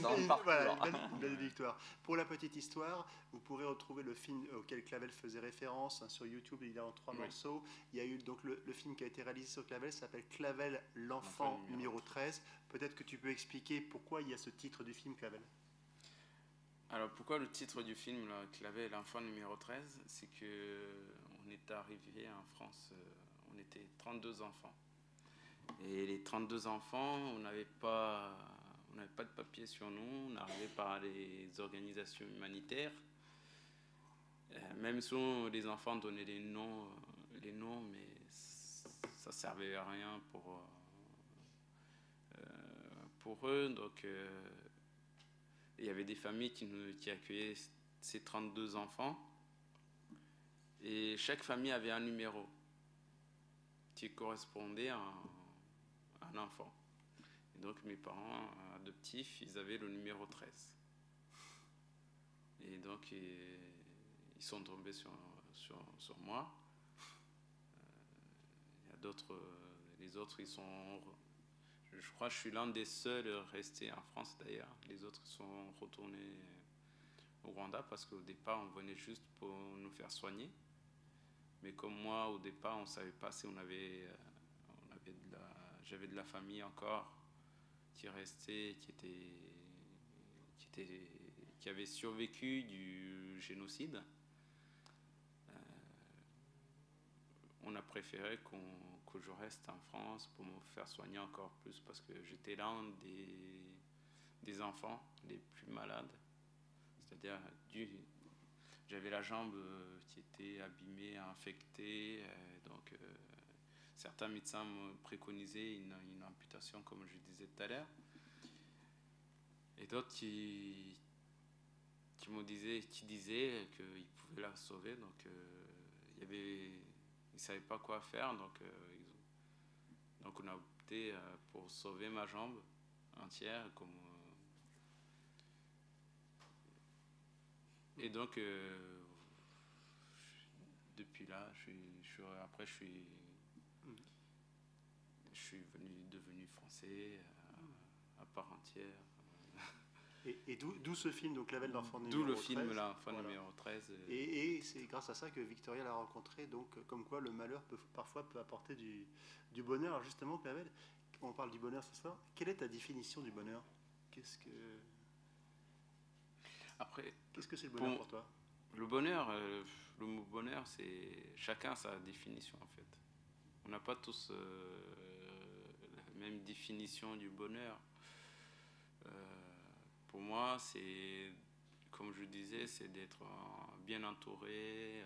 Voilà, une belle victoire. Pour la petite histoire, vous pourrez retrouver le film auquel Clavel faisait référence, hein, sur YouTube. Il est en 3 morceaux. Il y a eu donc le film qui a été réalisé sur Clavel, s'appelle Clavel, l'enfant numéro 13. Peut-être que tu peux expliquer pourquoi il y a ce titre du film, Clavel. Alors, pourquoi le titre du film, Clavel, l'enfant numéro 13? C'est qu'on est arrivé en France, on était 32 enfants. Et les 32 enfants, on n'avait pas de papier sur nous, on arrivait par les organisations humanitaires. Même si les enfants donnaient les noms, mais ça ne servait à rien pour eux. Donc, il y avait des familles qui accueillaient ces 32 enfants. Et chaque famille avait un numéro qui correspondait à un enfant. Et donc mes parents adoptifs, ils avaient le numéro 13. Et donc ils sont tombés sur moi. Il y a d'autres, les autres, ils sont... Je crois que je suis l'un des seuls restés en France d'ailleurs. Les autres sont retournés au Rwanda parce qu'au départ, on venait juste pour nous faire soigner. Mais comme moi, au départ, on ne savait pas si j'avais de la famille encore qui restait, qui avait survécu du génocide. On a préféré que je reste en France pour me faire soigner encore plus parce que j'étais l'un des enfants les plus malades. C'est-à-dire, j'avais la jambe qui était abîmée, infectée, donc certains médecins me préconisaient une amputation, comme je disais tout à l'heure. et d'autres qui disaient qu'ils pouvaient la sauver. Donc, ils ne savaient pas quoi faire. Donc on a opté pour sauver ma jambe entière. Et donc, depuis là, je suis devenu français à part entière. Et d'où ce film, donc Clavel l'enfant numéro 13. D'où le film, l'enfant numéro 13. Et c'est grâce à ça que Victoria l'a rencontré, donc comme quoi le malheur parfois peut apporter du bonheur. Alors justement, Clavel, on parle du bonheur ce soir. Quelle est ta définition du bonheur? Qu'est-ce que c'est le bonheur pour toi? Le bonheur, le mot bonheur, c'est chacun sa définition en fait. On n'a pas tous la même définition du bonheur. Pour moi, c'est, comme je disais, c'est d'être bien entouré,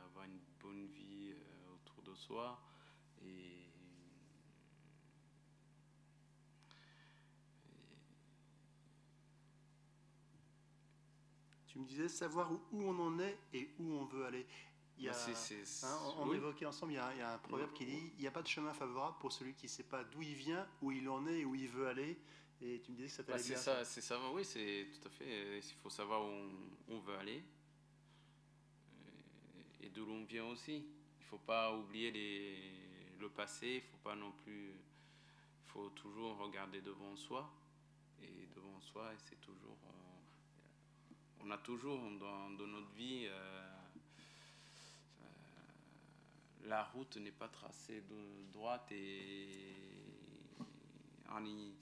avoir une bonne vie autour de soi. Tu me disais savoir où on en est et où on veut aller. On évoquait ensemble, il y a un proverbe qui dit « Il n'y a pas de chemin favorable pour celui qui ne sait pas d'où il vient, où il en est et où il veut aller ». Et tu me disais que ça t'allait bien. C'est ça, oui, c'est tout à fait. Il faut savoir où on veut aller et d'où l'on vient aussi. Il ne faut pas oublier le passé, il faut pas non plus... Il faut toujours regarder devant soi. Et devant soi, c'est toujours... on a toujours dans notre vie... la route n'est pas tracée de droite et en ligne.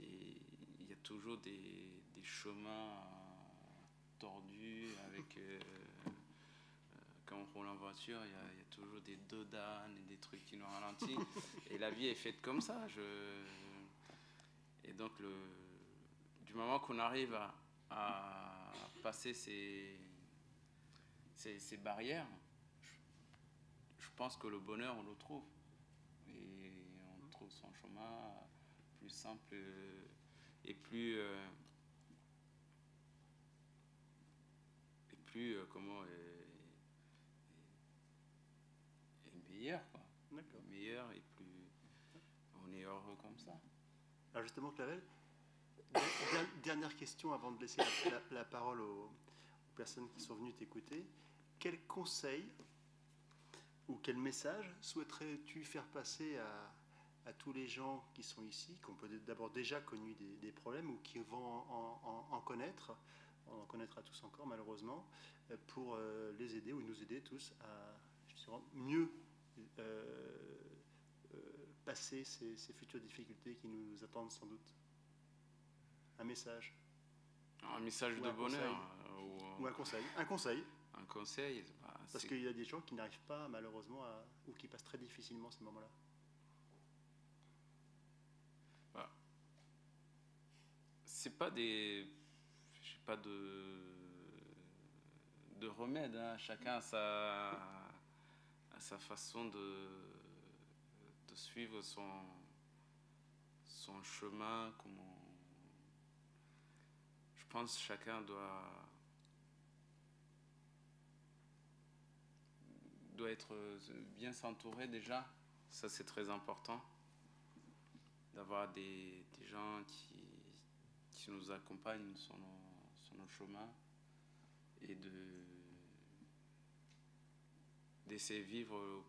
Et il y a toujours des chemins tordus avec... quand on roule en voiture, il y a toujours des dodanes et des trucs qui nous ralentissent. Et la vie est faite comme ça. Et donc, du moment qu'on arrive à passer ces barrières, je pense que le bonheur, on le trouve. Et on trouve son chemin plus simple et plus meilleur, quoi. D'accord. Meilleur et plus... On est heureux comme ça. Alors justement, Clavel, dernière question avant de laisser la parole aux personnes qui sont venues t'écouter. Quel conseil ou quel message souhaiterais-tu faire passer à tous les gens qui sont ici, qui ont peut-être d'abord déjà connu des problèmes ou qui vont en connaître, on en connaîtra tous encore malheureusement, pour les aider ou nous aider tous à mieux passer ces futures difficultés qui nous attendent sans doute? Un message? Un message de bonheur ou un conseil? Un conseil. Un conseil, parce qu'il y a des gens qui n'arrivent pas malheureusement ou qui passent très difficilement ces moments-là. C'est pas des... J'ai pas de remède, hein. Chacun a sa façon de suivre son chemin. Je pense que chacun doit être bien s'entourer déjà. Ça, c'est très important. D'avoir des gens qui nous accompagnent sur nos chemins et d'essayer de vivre le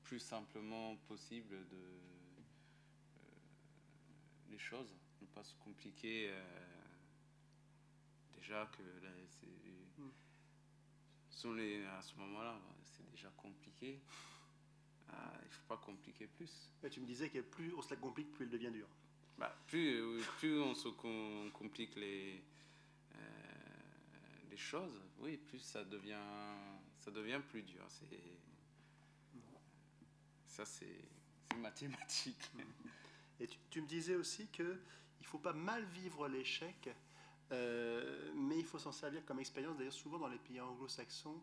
plus simplement possible les choses, ne pas se compliquer. Déjà que là, à ce moment-là, c'est déjà compliqué. Il ne faut pas compliquer plus. Et tu me disais que plus on se la complique, plus elle devient dure. Plus on se complique les choses, oui, plus ça devient plus dur. Ça, c'est mathématique. Et tu me disais aussi qu'il ne faut pas mal vivre l'échec, mais il faut s'en servir comme expérience. D'ailleurs, souvent dans les pays anglo-saxons,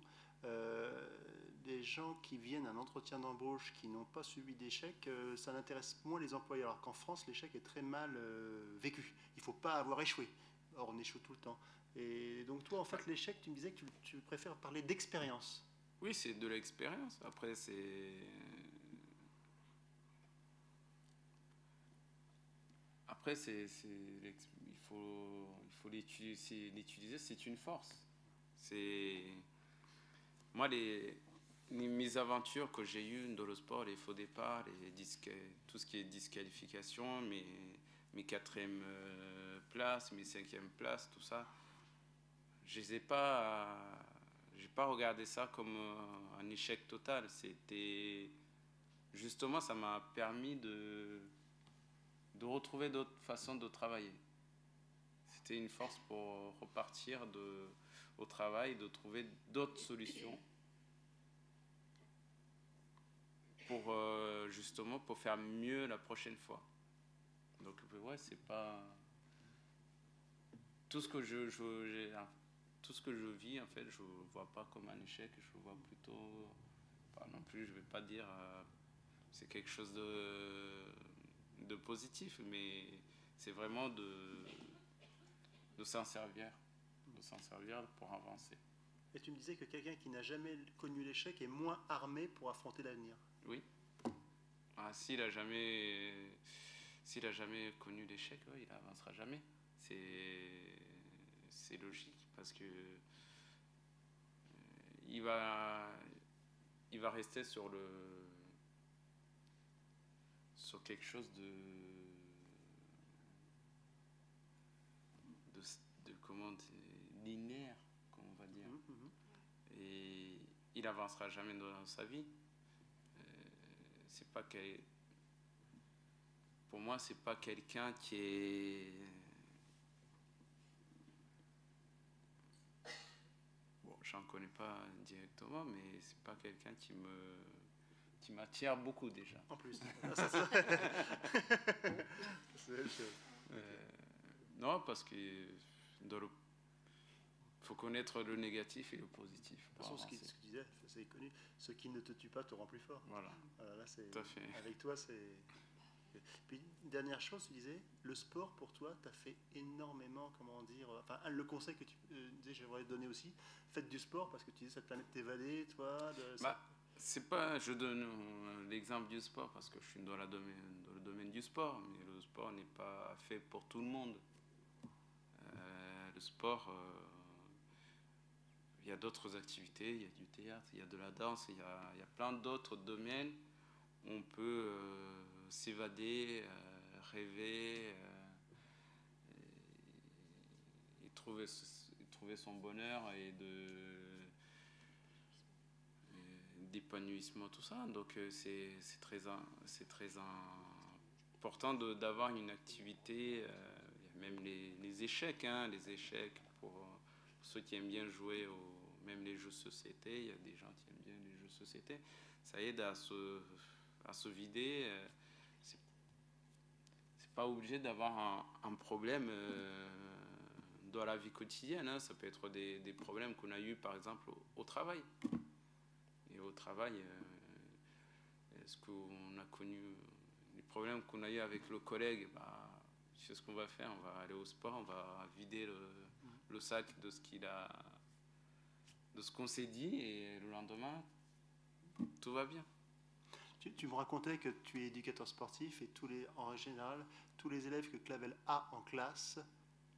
des gens qui viennent à un entretien d'embauche qui n'ont pas subi d'échec, ça n'intéresse moins les employeurs. Alors qu'en France, l'échec est très mal vécu. Il ne faut pas avoir échoué. or on échoue tout le temps. Et donc toi, en fait, l'échec, tu me disais que tu préfères parler d'expérience. Oui, c'est de l'expérience. Après, il faut l'utiliser, c'est une force. Moi, mes aventures que j'ai eues dans le sport, les faux départs, tout ce qui est disqualification, mes 4e places, mes 5e places, tout ça, j'ai pas regardé ça comme un échec total. Justement, ça m'a permis de retrouver d'autres façons de travailler. C'était une force pour repartir au travail, de trouver d'autres solutions justement pour faire mieux la prochaine fois. Donc ouais, c'est pas tout ce que je vis, en fait, je vois pas comme un échec, je vois plutôt, pas non plus, je vais pas dire c'est quelque chose de positif, mais c'est vraiment de s'en servir pour avancer. Et tu me disais que quelqu'un qui n'a jamais connu l'échec est moins armé pour affronter l'avenir. Oui. S'il a jamais connu l'échec, ouais, il n'avancera jamais. C'est logique, parce que il va rester sur quelque chose de linéaire, comme on va dire. Et il n'avancera jamais dans sa vie. Pour moi, c'est pas quelqu'un qui est... Bon, j'en connais pas directement, mais c'est pas quelqu'un qui m'attire beaucoup déjà. En plus. Non, parce que faut connaître le négatif et le positif. De toute façon, ce que tu disais, c'est connu. Ce qui ne te tue pas te rend plus fort. Voilà. Là, tout à fait. Avec toi, c'est... Puis, une dernière chose, tu disais, le sport, pour toi, t'as fait énormément, comment dire... Enfin, le conseil que tu disais, j'aimerais te donner aussi, faites du sport, parce que tu disais, ça te permet de t'évader, toi... C'est pas... Je donne l'exemple du sport, parce que je suis dans le domaine du sport, mais le sport n'est pas fait pour tout le monde. Le sport... il y a d'autres activités, il y a du théâtre, il y a de la danse, il y a plein d'autres domaines où on peut s'évader, rêver et trouver son bonheur et d'épanouissement, tout ça. Donc c'est très important d'avoir une activité. Il y a même les échecs, les échecs pour ceux qui aiment bien jouer même les jeux de société. Il y a des gens qui aiment bien les jeux de société. Ça aide à se vider. C'est pas obligé d'avoir un problème dans la vie quotidienne. Ça peut être des problèmes qu'on a eu par exemple au travail. Et au travail, est-ce qu'on a connu les problèmes qu'on a eu avec le collègue? C'est ce qu'on va faire. On va aller au sport, on va vider le sac de ce qu'on s'est dit, et le lendemain, tout va bien. Tu me racontais que tu es éducateur sportif et en général, tous les élèves que Clavel a en classe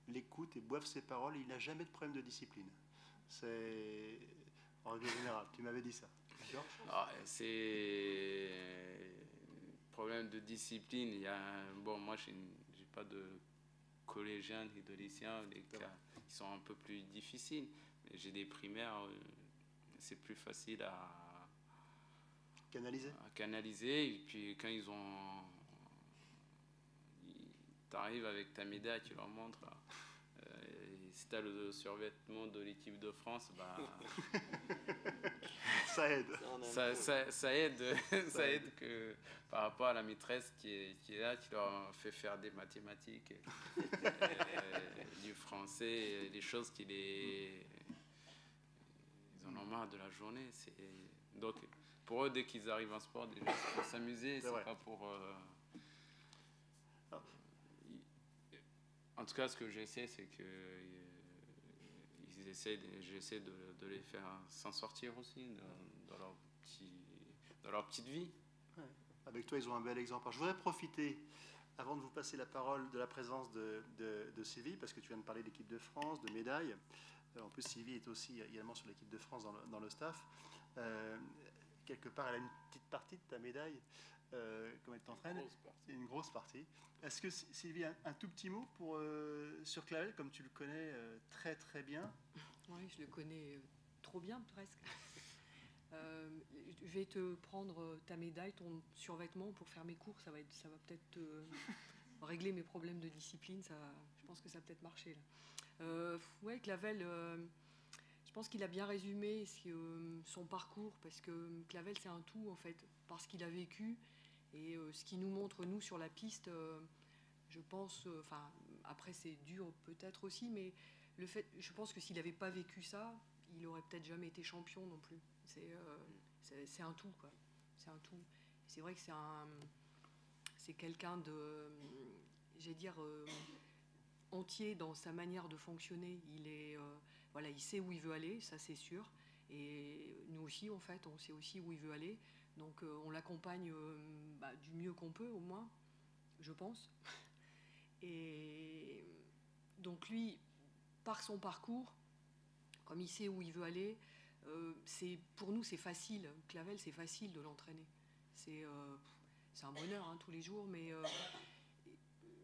l'écoutent et boivent ses paroles. Il n'a jamais de problème de discipline. C'est en règle générale. Tu m'avais dit ça. D'accord ? C'est problème de discipline. Moi, j'ai pas de collégiens et de lycéens, les cas qui sont un peu plus difficiles. Mais j'ai des primaires, c'est plus facile à canaliser. Et puis quand t'arrives avec ta médaille, tu leur montres. Si tu as le survêtement de l'équipe de France, ça aide. Ça aide que par rapport à la maîtresse qui est là, qui leur fait faire des mathématiques, du français, des choses ils en ont marre de la journée. Donc pour eux, dès qu'ils arrivent en sport, déjà, c'est pour s'amuser, c'est pas pour... En tout cas, ce que j'essaie, c'est que j'essaie de les faire s'en sortir aussi dans leur petite vie. Ouais. Avec toi, ils ont un bel exemple. Alors, je voudrais profiter, avant de vous passer la parole, de la présence de Sylvie, parce que tu viens de parler de l'équipe de France, de médailles. En plus, Sylvie est aussi également sur l'équipe de France dans le staff. Quelque part, elle a une petite partie de ta médaille. Comme elle t'entraîne, une grosse partie. Est-ce que Sylvie, un tout petit mot sur Clavel, comme tu le connais très très bien? Oui, je le connais trop bien presque. Je vais te prendre ta médaille, ton survêtement pour faire mes cours. Ça va peut-être régler mes problèmes de discipline. Je pense que ça va peut-être marcher là. Ouais, Clavel. Je pense qu'il a bien résumé son parcours, parce que Clavel, c'est un tout, en fait, parce qu'il a vécu. Et ce qui nous montre, nous, sur la piste, je pense, après, c'est dur peut-être aussi, mais je pense que s'il n'avait pas vécu ça, il n'aurait peut-être jamais été champion non plus. C'est un tout, quoi. C'est un tout. C'est vrai que c'est quelqu'un de, j'allais dire, entier dans sa manière de fonctionner. Il sait où il veut aller, ça c'est sûr. Et nous aussi, en fait, on sait aussi où il veut aller. Donc on l'accompagne du mieux qu'on peut, au moins, je pense. Et donc lui, par son parcours, comme il sait où il veut aller, pour nous c'est facile. Clavel, c'est facile de l'entraîner. C'est un bonheur hein, tous les jours, mais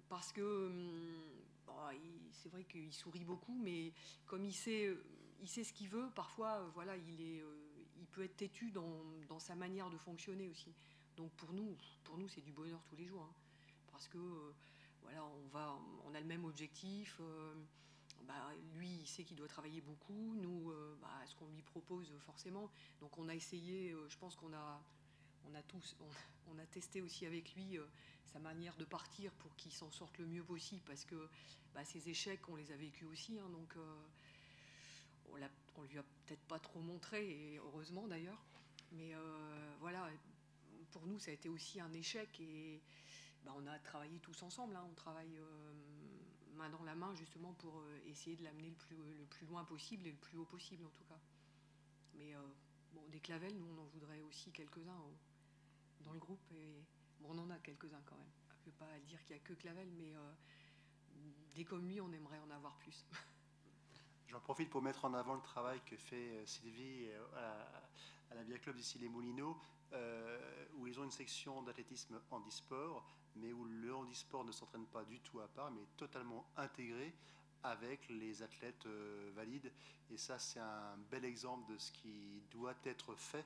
parce que c'est vrai qu'il sourit beaucoup, mais comme il sait ce qu'il veut, parfois il peut être têtu dans sa manière de fonctionner aussi. Donc pour nous c'est du bonheur tous les jours, hein, parce que on a le même objectif. Lui il sait qu'il doit travailler beaucoup, nous ce qu'on lui propose forcément. Donc on a essayé, je pense qu'on a testé aussi avec lui sa manière de partir pour qu'il s'en sorte le mieux possible, parce que ses échecs, on les a vécus aussi, hein, donc on lui a peut-être pas trop montré, et heureusement d'ailleurs, mais voilà, pour nous ça a été aussi un échec, et on a travaillé tous ensemble, hein, on travaille main dans la main justement pour essayer de l'amener le plus loin possible et le plus haut possible en tout cas. Mais des Clavel, nous on en voudrait aussi quelques-uns dans le groupe, et on en a quelques-uns quand même. On ne peut pas dire qu'il n'y a que Clavel, mais des comme lui, on aimerait en avoir plus. J'en profite pour mettre en avant le travail que fait Sylvie à l'Avia Club d'ici les Moulineaux, où ils ont une section d'athlétisme handisport, mais où le handisport ne s'entraîne pas du tout à part, mais est totalement intégré avec les athlètes valides. Et ça, c'est un bel exemple de ce qui doit être fait.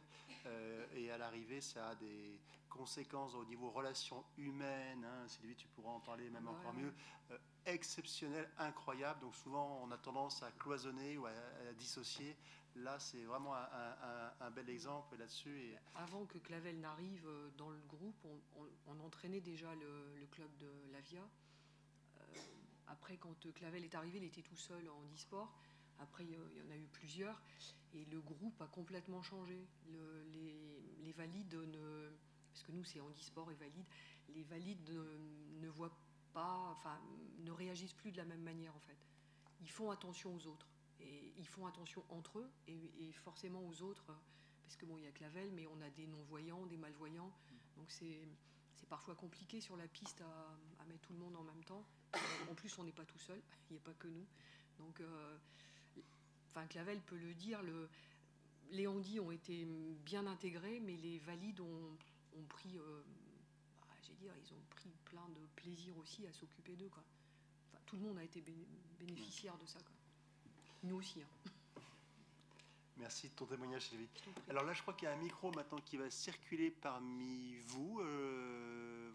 Et à l'arrivée, ça a des conséquences au niveau relations humaines. Hein. Sylvie, tu pourras en parler même encore mieux. Exceptionnel, incroyable. Donc souvent, on a tendance à cloisonner ou à dissocier. Là, c'est vraiment un bel exemple là-dessus. Et avant que Clavel n'arrive dans le groupe, on entraînait déjà le club de l'Avia. Après, quand Clavel est arrivé, il était tout seul en handisport. Après, il y en a eu plusieurs. Et le groupe a complètement changé. Les valides, parce que nous, c'est handisport et valide, les valides ne voient pas, ne réagissent plus de la même manière, en fait. Ils font attention aux autres. Et ils font attention entre eux et forcément aux autres. Parce que il y a Clavel, mais on a des non-voyants, des malvoyants. Donc c'est parfois compliqué sur la piste à mettre tout le monde en même temps. En plus, on n'est pas tout seul, il n'y a pas que nous. Donc, Clavel peut le dire, les handis ont été bien intégrés, mais les valides ont pris, ils ont pris plein de plaisir aussi à s'occuper d'eux, quoi. Tout le monde a été bénéficiaire de ça, quoi. Nous aussi. Hein. Merci de ton témoignage, Sylvie. Alors là, je crois qu'il y a un micro maintenant qui va circuler parmi vous.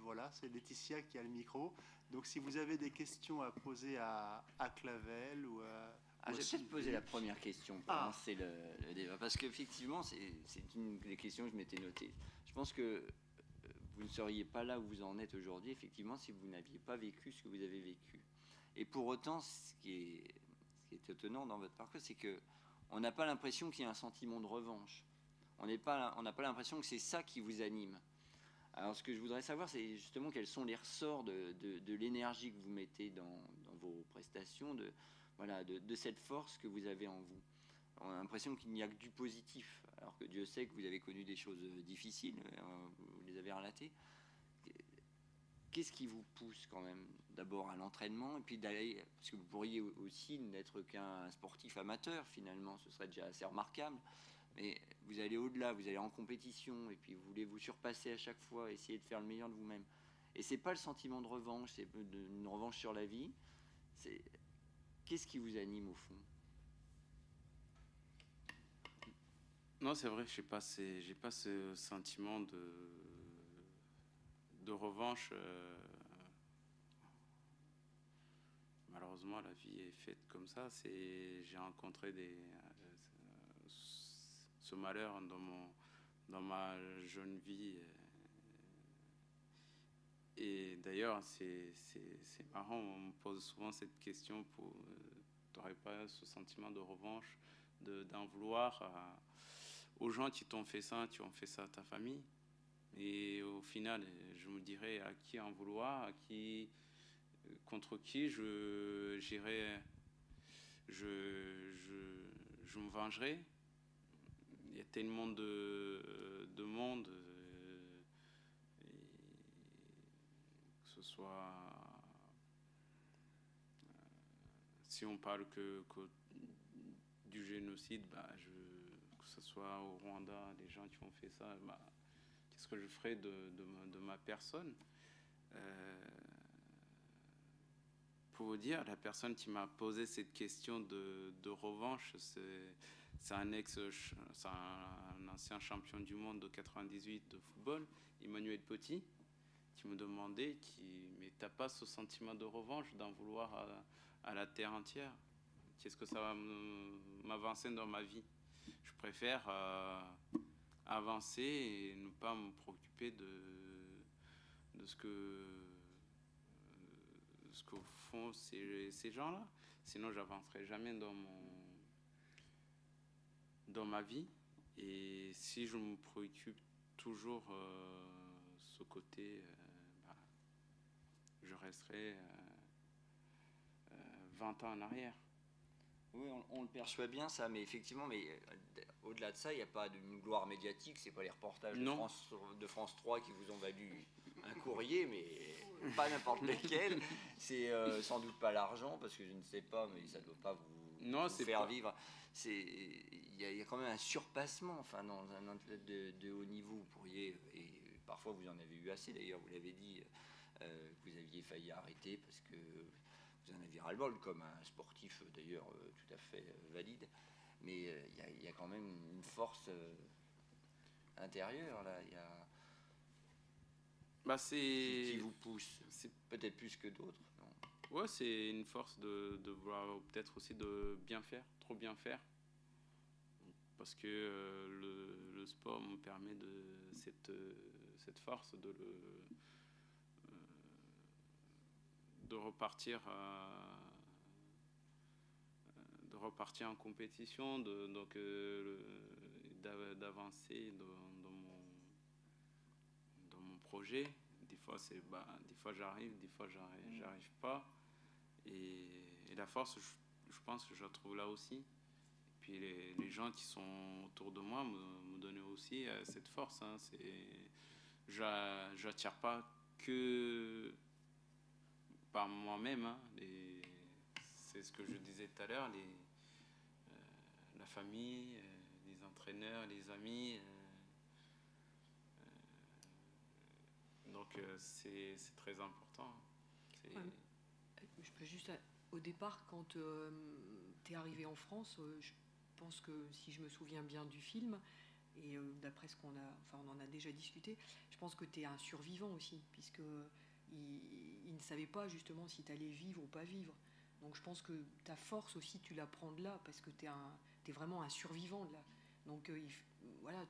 Voilà, c'est Laetitia qui a le micro. Donc si vous avez des questions à poser à Clavel ou à... je vais peut-être poser la première question pour lancer le débat. Parce qu'effectivement, c'est une des questions que je m'étais notée. Je pense que vous ne seriez pas là où vous en êtes aujourd'hui, effectivement, si vous n'aviez pas vécu ce que vous avez vécu. Et pour autant, ce qui est étonnant dans votre parcours, c'est qu'on n'a pas l'impression qu'il y a un sentiment de revanche. On n'a pas l'impression que c'est ça qui vous anime. Alors, ce que je voudrais savoir, c'est justement quels sont les ressorts de l'énergie que vous mettez dans vos prestations, de cette force que vous avez en vous. On a l'impression qu'il n'y a que du positif, alors que Dieu sait que vous avez connu des choses difficiles, vous les avez relatées. Qu'est-ce qui vous pousse quand même d'abord à l'entraînement et puis d'aller, parce que vous pourriez aussi n'être qu'un sportif amateur finalement, ce serait déjà assez remarquable, mais vous allez au-delà, vous allez en compétition et puis vous voulez vous surpasser à chaque fois, essayer de faire le meilleur de vous-même. Et c'est pas le sentiment de revanche, c'est une revanche sur la vie. Qu'est-ce qui vous anime au fond? Non, c'est vrai, j'ai pas ce sentiment de revanche. Malheureusement, la vie est faite comme ça. J'ai rencontré ce malheur dans ma jeune vie. Et d'ailleurs, c'est marrant, on me pose souvent cette question tu n'aurais pas ce sentiment de revanche, d'en vouloir aux gens qui t'ont fait ça, tu ont fait ça à ta famille. Et au final, je me dirais à qui en vouloir, contre qui je me vengerai. Il y a tellement de monde, que ce soit si on parle que du génocide, que ce soit au Rwanda, les gens qui ont fait ça, qu'est-ce que je ferais de ma personne? Pour vous dire, la personne qui m'a posé cette question de revanche, c'est un ancien champion du monde de 98 de football, Emmanuel Petit, qui me demandait, mais t'as pas ce sentiment de revanche, d'en vouloir à la terre entière? Qu'est-ce que ça va m'avancer dans ma vie? Je préfère avancer et ne pas me préoccuper de ce que font ces gens-là. Sinon, j'avancerai jamais dans ma vie. Et si je me préoccupe toujours ce côté, je resterai 20 ans en arrière. Oui, on le perçoit bien ça, mais effectivement, au-delà de ça, il n'y a pas d'une gloire médiatique, c'est pas les reportages de France 3 qui vous ont valu un courrier, mais pas n'importe lequel. C'est sans doute pas l'argent, parce que je ne sais pas, mais ça ne doit pas vous faire vivre. Il y a quand même un surpassement, enfin, dans un athlète de haut niveau, vous pourriez, et parfois vous en avez eu assez d'ailleurs, vous l'avez dit, que vous aviez failli arrêter parce que vous en avez ras-le-bol, comme un sportif d'ailleurs tout à fait valide, mais il y a quand même une force intérieure là, qui vous pousse, c'est peut-être plus que d'autres. Ouais, c'est une force de vouloir peut-être aussi de bien faire, trop bien faire, parce que le sport me permet cette force de repartir en compétition, d'avancer dans mon projet. Des fois j'arrive, des fois j'arrive pas, et la force, je pense que je la trouve là aussi. Et puis les gens qui sont autour de moi me donnent aussi cette force, hein. Je n'attire pas que par moi-même, hein. C'est ce que je disais tout à l'heure, la famille, les entraîneurs, les amis. Donc c'est très important. Je peux juste, au départ, quand tu es arrivé en France, je pense que si je me souviens bien du film, et d'après ce on en a déjà discuté, je pense que tu es un survivant aussi, puisque il ne savait pas justement si tu allais vivre ou pas vivre. Donc je pense que ta force aussi, tu la prends de là, parce que tu es vraiment un survivant de là. Donc voilà,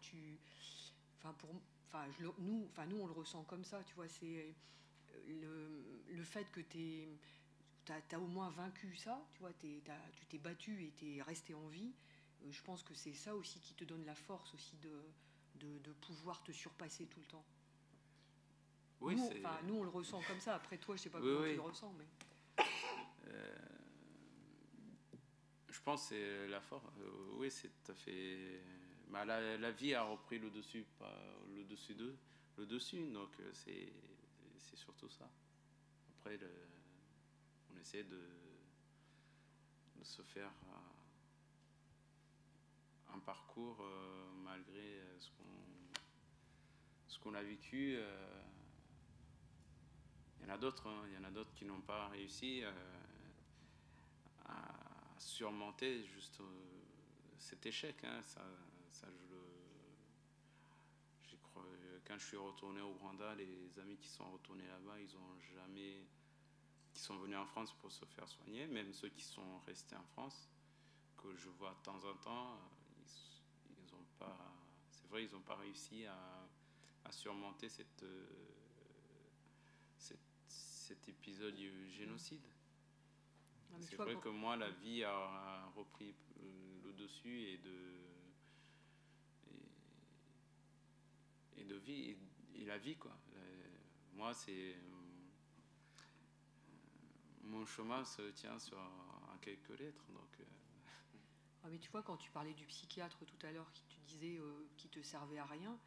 nous on le ressent comme ça, tu vois, c'est le fait que tu as au moins vaincu ça, tu vois, tu t'es battu et tu es resté en vie. Je pense que c'est ça aussi qui te donne la force aussi de pouvoir te surpasser tout le temps. Oui, nous on le ressent comme ça. Après toi, je sais pas comment tu le ressens, mais Je pense que c'est la force. Oui, c'est tout à fait. Bah, la vie a repris le dessus, pas le dessus. Donc c'est surtout ça. Après, on essaie de se faire un parcours malgré ce qu'on a vécu. Il y en a d'autres, hein. Il y en a d'autres qui n'ont pas réussi à surmonter juste cet échec. Hein. Ça j'y crois. Quand je suis retourné au Rwanda, les amis qui sont retournés là-bas, qui sont venus en France pour se faire soigner, même ceux qui sont restés en France, que je vois de temps en temps, ils ont pas, c'est vrai, ils n'ont pas réussi à surmonter cet épisode du génocide. C'est vrai que moi, la vie a repris le dessus et de vie et la vie, quoi. Moi, c'est mon chemin se tient sur quelques lettres, donc. Ah, mais tu vois, quand tu parlais du psychiatre tout à l'heure qui te disait qu'il te servait à rien,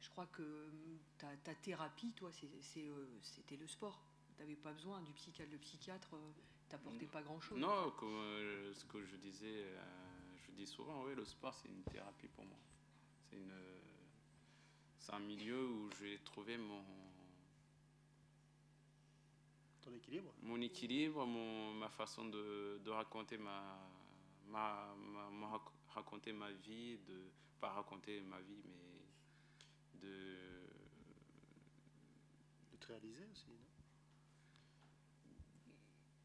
je crois que ta thérapie, toi, c'était le sport. Tu n'avais pas besoin du psychiatre. Le psychiatre t'apportait pas grand-chose. Non, comme ce que je disais, je dis souvent, oui, le sport, c'est une thérapie pour moi. C'est un milieu où j'ai trouvé ton équilibre. Mon équilibre, ma façon de raconter raconter ma vie, pas raconter ma vie, mais de te réaliser aussi, non?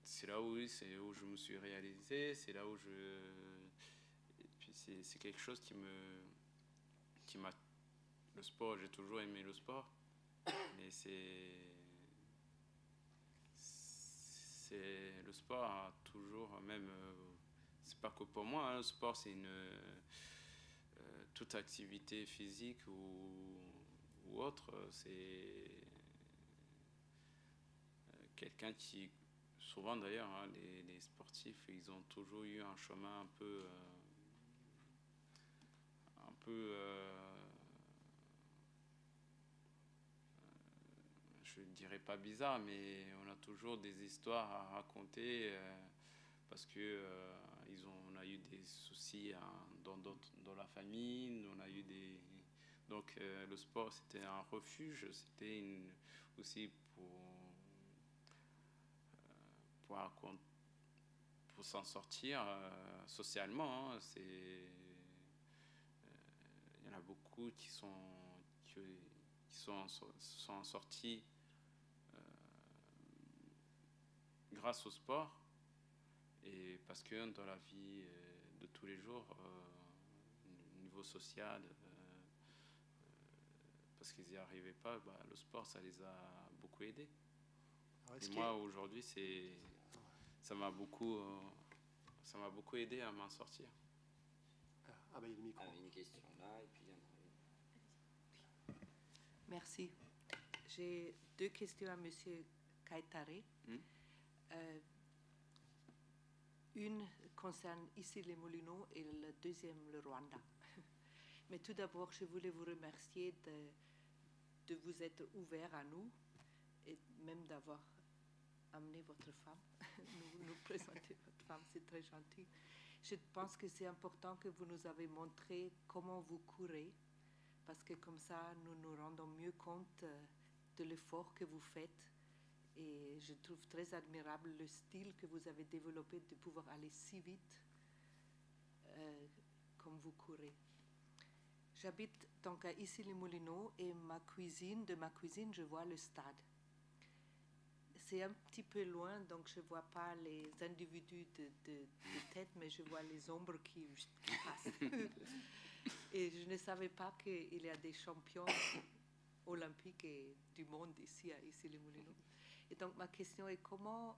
C'est là où je me suis réalisé, c'est là où et puis c'est quelque chose qui m'a le sport, j'ai toujours aimé le sport, mais le sport a toujours, même c'est pas que pour moi, hein, le sport c'est toute activité physique ou autre, c'est quelqu'un qui, souvent d'ailleurs, hein, les sportifs, ils ont toujours eu un chemin un peu je dirais pas bizarre, mais on a toujours des histoires à raconter parce que on a eu des soucis dans la famille, on a eu donc le sport c'était un refuge, c'était aussi pour s'en sortir socialement. Hein, il y en a beaucoup qui sont sortis grâce au sport, et parce que dans la vie de tous les jours, au niveau social, parce qu'ils n'y arrivaient pas, le sport ça les a beaucoup aidés. Et moi aujourd'hui ça m'a beaucoup aidé à m'en sortir. Ah ben il y a le micro. Il y a une question là et puis il y en a une. Merci. J'ai deux questions à M. Kaitare. Une concerne ici les Moulineaux et la deuxième le Rwanda. Mais tout d'abord, je voulais vous remercier de vous être ouvert à nous et même d'avoir amené votre femme, nous présenter votre femme, c'est très gentil. Je pense que c'est important que vous nous avez montré comment vous courez, parce que comme ça, nous nous rendons mieux compte de l'effort que vous faites. Et je trouve très admirable le style que vous avez développé de pouvoir aller si vite comme vous courez. J'habite donc à Issy-les-Moulineaux et de ma cuisine, je vois le stade. C'est un petit peu loin, donc je ne vois pas les individus de tête, mais je vois les ombres qui passent. Et je ne savais pas qu'il y a des champions olympiques et du monde ici à Issy-les-Moulineaux. Et donc ma question est comment,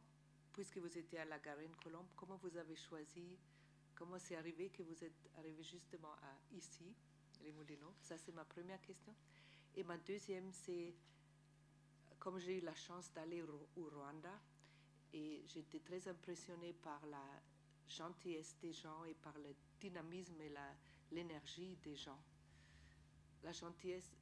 puisque vous étiez à la Garenne-Colombe, comment vous avez choisi, comment c'est arrivé que vous êtes arrivé justement à ici, les Moulineaux? Ça c'est ma première question. Et ma deuxième c'est, comme j'ai eu la chance d'aller au Rwanda, Et j'étais très impressionnée par la gentillesse des gens et par le dynamisme et l'énergie des gens. La gentillesse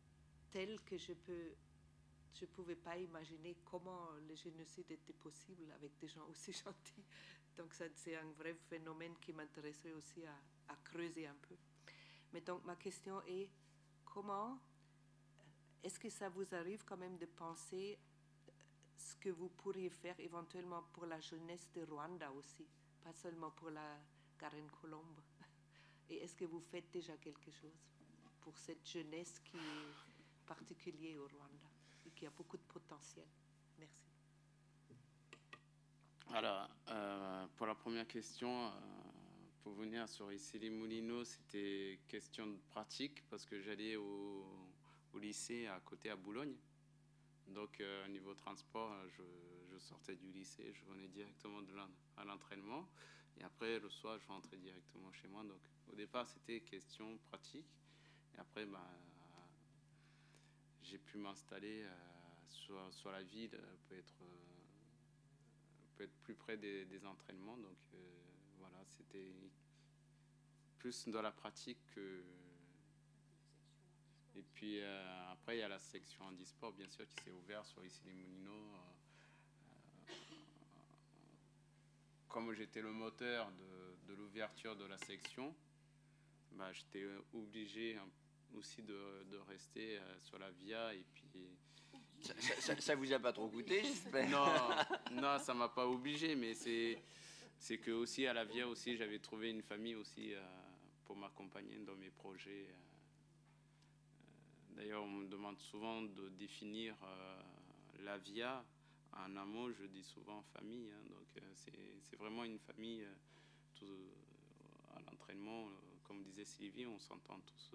telle que je ne pouvais pas imaginer comment le génocide était possible avec des gens aussi gentils. Donc c'est un vrai phénomène qui m'intéresserait aussi à creuser un peu. Mais donc ma question est, comment est-ce que ça vous arrive quand même de penser ce que vous pourriez faire éventuellement pour la jeunesse de Rwanda aussi, pas seulement pour la Garenne Colombe? Et est-ce que vous faites déjà quelque chose pour cette jeunesse qui est particulière au Rwanda et qui a beaucoup de potentiel? Merci. Alors, pour la première question, pour venir sur Issy-les-Moulineaux, c'était question de pratique parce que j'allais au lycée à côté à Boulogne. Donc, niveau transport, je sortais du lycée, je venais directement à l'entraînement. Et après, le soir, je rentrais directement chez moi. Donc, au départ, c'était question pratique. Et après, j'ai pu m'installer sur la ville, peut être plus près des entraînements. Donc, voilà, c'était plus dans la pratique que... Et puis après, il y a la section handisport, bien sûr, qui s'est ouverte sur Issy-les-Moulineaux. Comme j'étais le moteur de l'ouverture de la section, j'étais obligé aussi de rester sur la VIA. Et puis... Ça vous a pas trop coûté, j'espère? Non, ça m'a pas obligé, mais c'est que aussi à la VIA aussi, j'avais trouvé une famille aussi pour m'accompagner dans mes projets. D'ailleurs, on me demande souvent de définir la VIA. En amont, je dis souvent famille. Hein, donc, c'est vraiment une famille. À l'entraînement, comme disait Sylvie, on s'entend tous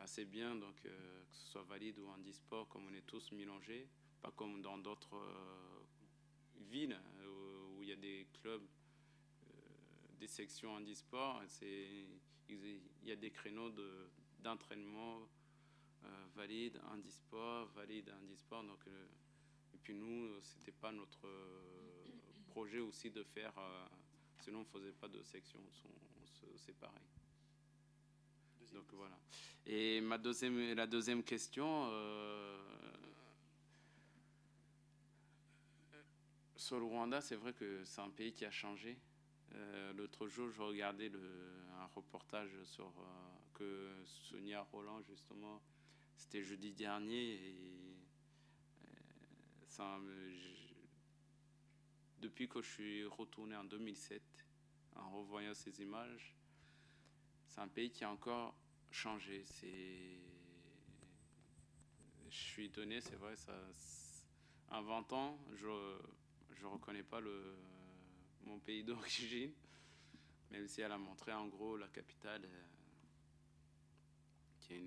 assez bien. Donc, que ce soit valide ou handisport, comme on est tous mélangés. Pas comme dans d'autres villes où il y a des clubs, des sections handisport. Il y a des créneaux d'entraînement valide, handisport, donc et puis nous, c'était pas notre projet aussi de faire, sinon on faisait pas de section, on se séparait. Donc voilà. Et la deuxième question, sur le Rwanda, c'est vrai que c'est un pays qui a changé. L'autre jour, je regardais un reportage que Sonia Roland, justement, c'était jeudi dernier, et depuis que je suis retourné en 2007, en revoyant ces images, c'est un pays qui a encore changé. Je suis étonné, c'est vrai, en 20 ans, je reconnais pas mon pays d'origine, même si elle a montré en gros la capitale, qui est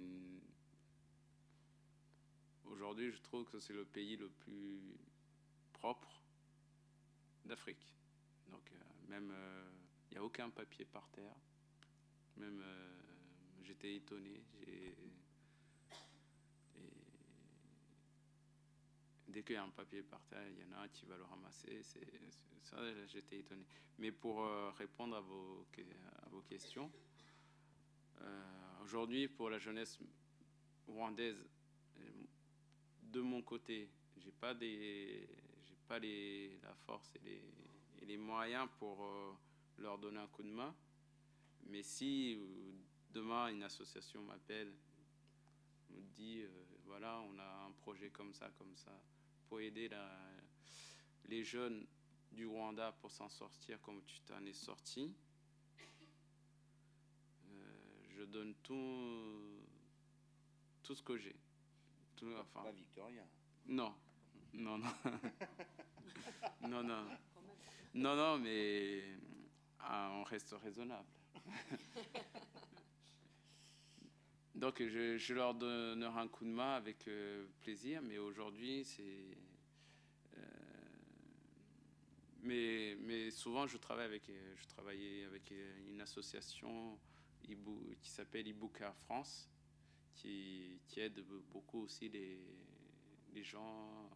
aujourd'hui, je trouve que c'est le pays le plus propre d'Afrique. Donc même il n'y a aucun papier par terre. Même j'étais étonné. Dès qu'il y a un papier par terre, il y en a un qui va le ramasser. Ça, j'étais étonné. Mais pour répondre à vos questions, aujourd'hui, pour la jeunesse rwandaise, de mon côté, j'ai pas la force et les moyens pour leur donner un coup de main. Mais si demain une association m'appelle, me dit voilà, on a un projet comme ça, pour aider les jeunes du Rwanda pour s'en sortir comme tu t'en es sorti, je donne tout ce que j'ai. Pas Victoria. Non. non, mais on reste raisonnable. Donc je leur donnerai un coup de main avec plaisir, mais aujourd'hui mais souvent je travaillais avec une association qui s'appelle Ibuka France, qui aide beaucoup aussi les gens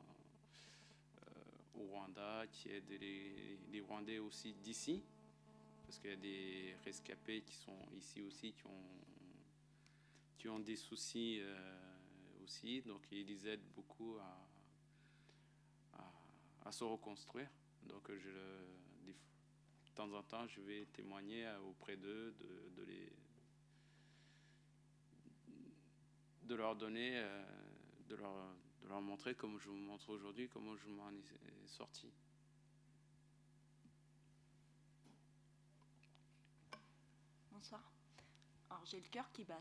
au Rwanda, qui aide les Rwandais aussi d'ici, parce qu'il y a des rescapés qui sont ici aussi, qui ont des soucis aussi, donc ils les aident beaucoup à se reconstruire. Donc de temps en temps, je vais témoigner auprès d'eux, de leur donner, de leur montrer, comme je vous montre aujourd'hui, comment je m'en ai sorti. Bonsoir. Alors j'ai le cœur qui bat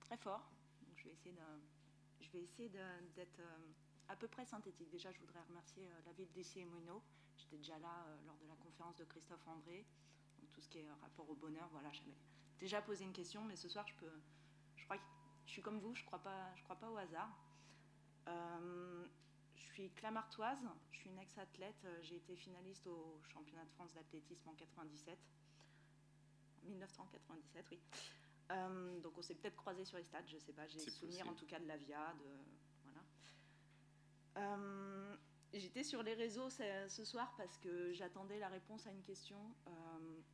très fort, donc je vais essayer d'être à peu près synthétique. Déjà, je voudrais remercier la ville d'Issy-les-Moulineaux. J'étais déjà là lors de la conférence de Christophe André. Donc, tout ce qui est rapport au bonheur, voilà, j'avais déjà posé une question, mais ce soir, je crois que je suis comme vous, je crois pas au hasard. Je suis clamartoise, je suis une ex-athlète, j'ai été finaliste au championnat de France d'athlétisme en 1997, oui. Donc on s'est peut-être croisés sur les stades, je sais pas, j'ai souvenir en tout cas de l'Avia, voilà. J'étais sur les réseaux ce soir parce que j'attendais la réponse à une question.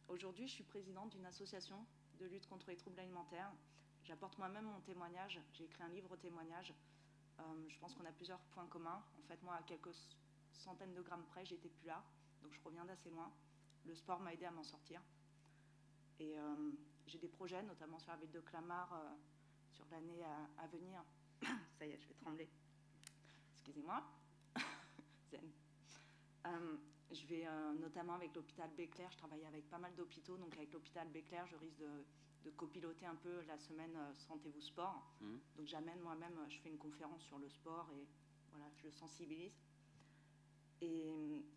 Aujourd'hui, je suis présidente d'une association de lutte contre les troubles alimentaires. J'apporte moi-même mon témoignage, j'ai écrit un livre témoignage. Je pense qu'on a plusieurs points communs. En fait, moi, à quelques centaines de grammes près, j'étais plus là, donc je reviens d'assez loin. Le sport m'a aidé à m'en sortir. Et j'ai des projets, notamment sur la ville de Clamart, sur l'année à venir. Ça y est, je vais trembler. Excusez-moi. Zen. Je vais notamment avec l'hôpital Béclair, je travaille avec pas mal d'hôpitaux, donc avec l'hôpital Béclair, je risque de copiloter un peu la semaine Sentez-vous sport. Donc j'amène moi-même, je fais une conférence sur le sport et voilà, je le sensibilise. Et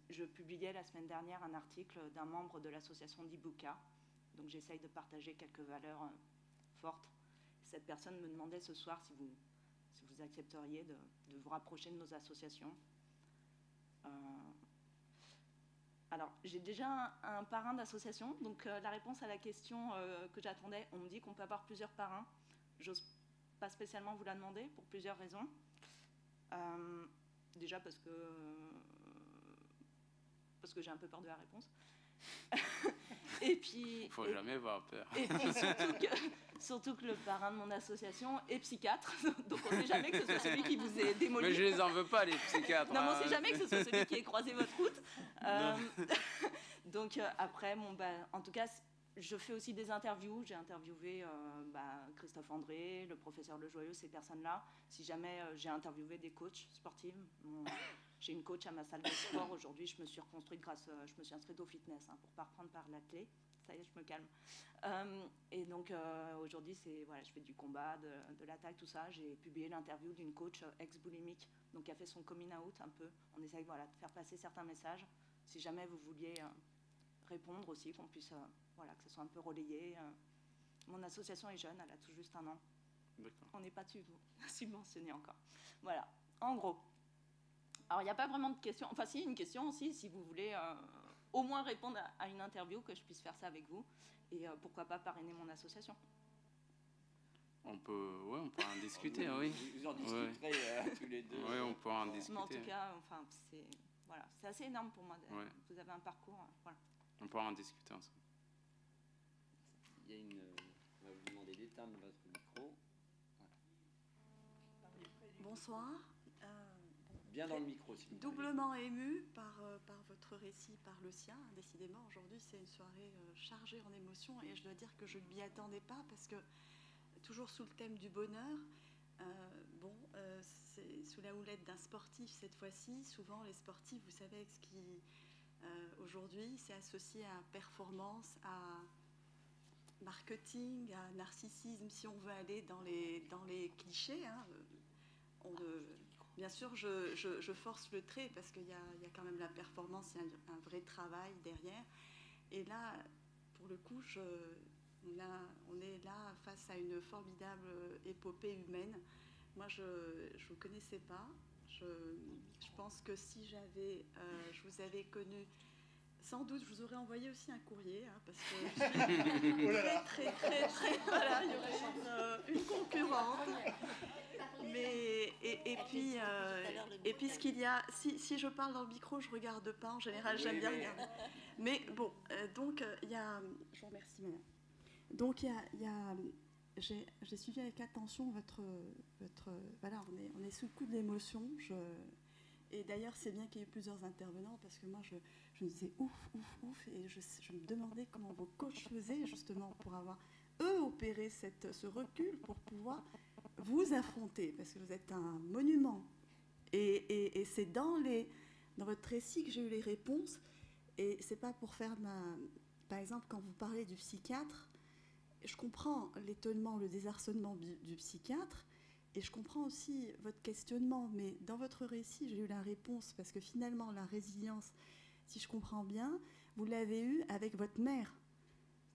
je publiais la semaine dernière un article d'un membre de l'association d'Ibuka. Donc j'essaye de partager quelques valeurs fortes. Cette personne me demandait ce soir si vous accepteriez de vous rapprocher de nos associations. Alors, j'ai déjà un parrain d'association, donc la réponse à la question que j'attendais, on me dit qu'on peut avoir plusieurs parrains. J'ose pas spécialement vous la demander pour plusieurs raisons. Déjà parce que j'ai un peu peur de la réponse. Et puis, il faut jamais avoir peur. Et puis surtout que le parrain de mon association est psychiatre, donc on ne sait jamais que ce soit celui qui vous ait démoli. Mais je les en veux pas, les psychiatres. Non, mais on ne sait jamais que ce soit celui qui ait croisé votre route. Donc après, en tout cas, je fais aussi des interviews. J'ai interviewé Christophe André, le professeur Le Joyeux, ces personnes-là. Si jamais j'ai interviewé des coachs sportifs, j'ai une coach à ma salle de sport. Aujourd'hui, je me suis reconstruite je me suis inscrite au fitness pour ne pas reprendre par l'athlé. Ça y est, je me calme. Et donc aujourd'hui, voilà, je fais du combat, de l'attaque, tout ça. J'ai publié l'interview d'une coach ex-boulimique, donc qui a fait son coming out un peu. On essaye de faire passer certains messages. Si jamais vous vouliez répondre aussi, qu'on puisse, que ce soit un peu relayé. Mon association est jeune, elle a tout juste 1 an. On n'est pas subventionné encore. Voilà, en gros. Alors, il n'y a pas vraiment de questions. Enfin, si, une question aussi, si vous voulez au moins répondre à une interview, que je puisse faire ça avec vous. Et pourquoi pas parrainer mon association. On peut en discuter, oui. Vous en discuterez tous les deux. Oui, on peut en discuter. Mais en tout cas, c'est assez énorme pour moi. Vous avez un parcours, voilà. On peut en discuter ensemble. On va vous demander d'éteindre votre micro. Voilà. Bonsoir. Bien dans le micro, s'il vous plaît. Doublement émue par votre récit, par le sien. Décidément, aujourd'hui, c'est une soirée chargée en émotions et je dois dire que je ne m'y attendais pas parce que, toujours sous le thème du bonheur, c'est sous la houlette d'un sportif cette fois-ci. Souvent, les sportifs, vous savez, ce qui, aujourd'hui, c'est associé à performance, à marketing, à narcissisme, si on veut aller dans les clichés. Bien sûr, je force le trait parce qu'il y a quand même la performance, il y a un vrai travail derrière. Et là, pour le coup, on est là face à une formidable épopée humaine. Moi, je ne vous connaissais pas. Je pense que si je vous avais connu sans doute, je vous aurais envoyé aussi un courrier, hein, parce que je suis très, voilà, il y aurait une concurrente. Mais, et puis ce qu'il y a, si je parle dans le micro, je ne regarde pas, en général, j'aime bien regarder. Mais bon, donc, il y a... Je vous remercie, madame. Donc, j'ai suivi avec attention votre voilà, on est sous le coup de l'émotion. Et d'ailleurs, c'est bien qu'il y ait eu plusieurs intervenants, parce que moi, je me disais ouf, et je me demandais comment vos coachs faisaient, justement, pour avoir, eux, opéré ce recul pour pouvoir vous affronter, parce que vous êtes un monument. Et c'est dans votre récit que j'ai eu les réponses, et c'est pas pour faire Par exemple, quand vous parlez du psychiatre, je comprends l'étonnement, le désarçonnement du psychiatre, et je comprends aussi votre questionnement, mais dans votre récit, j'ai eu la réponse, parce que finalement, la résilience, si je comprends bien, vous l'avez eue avec votre mère.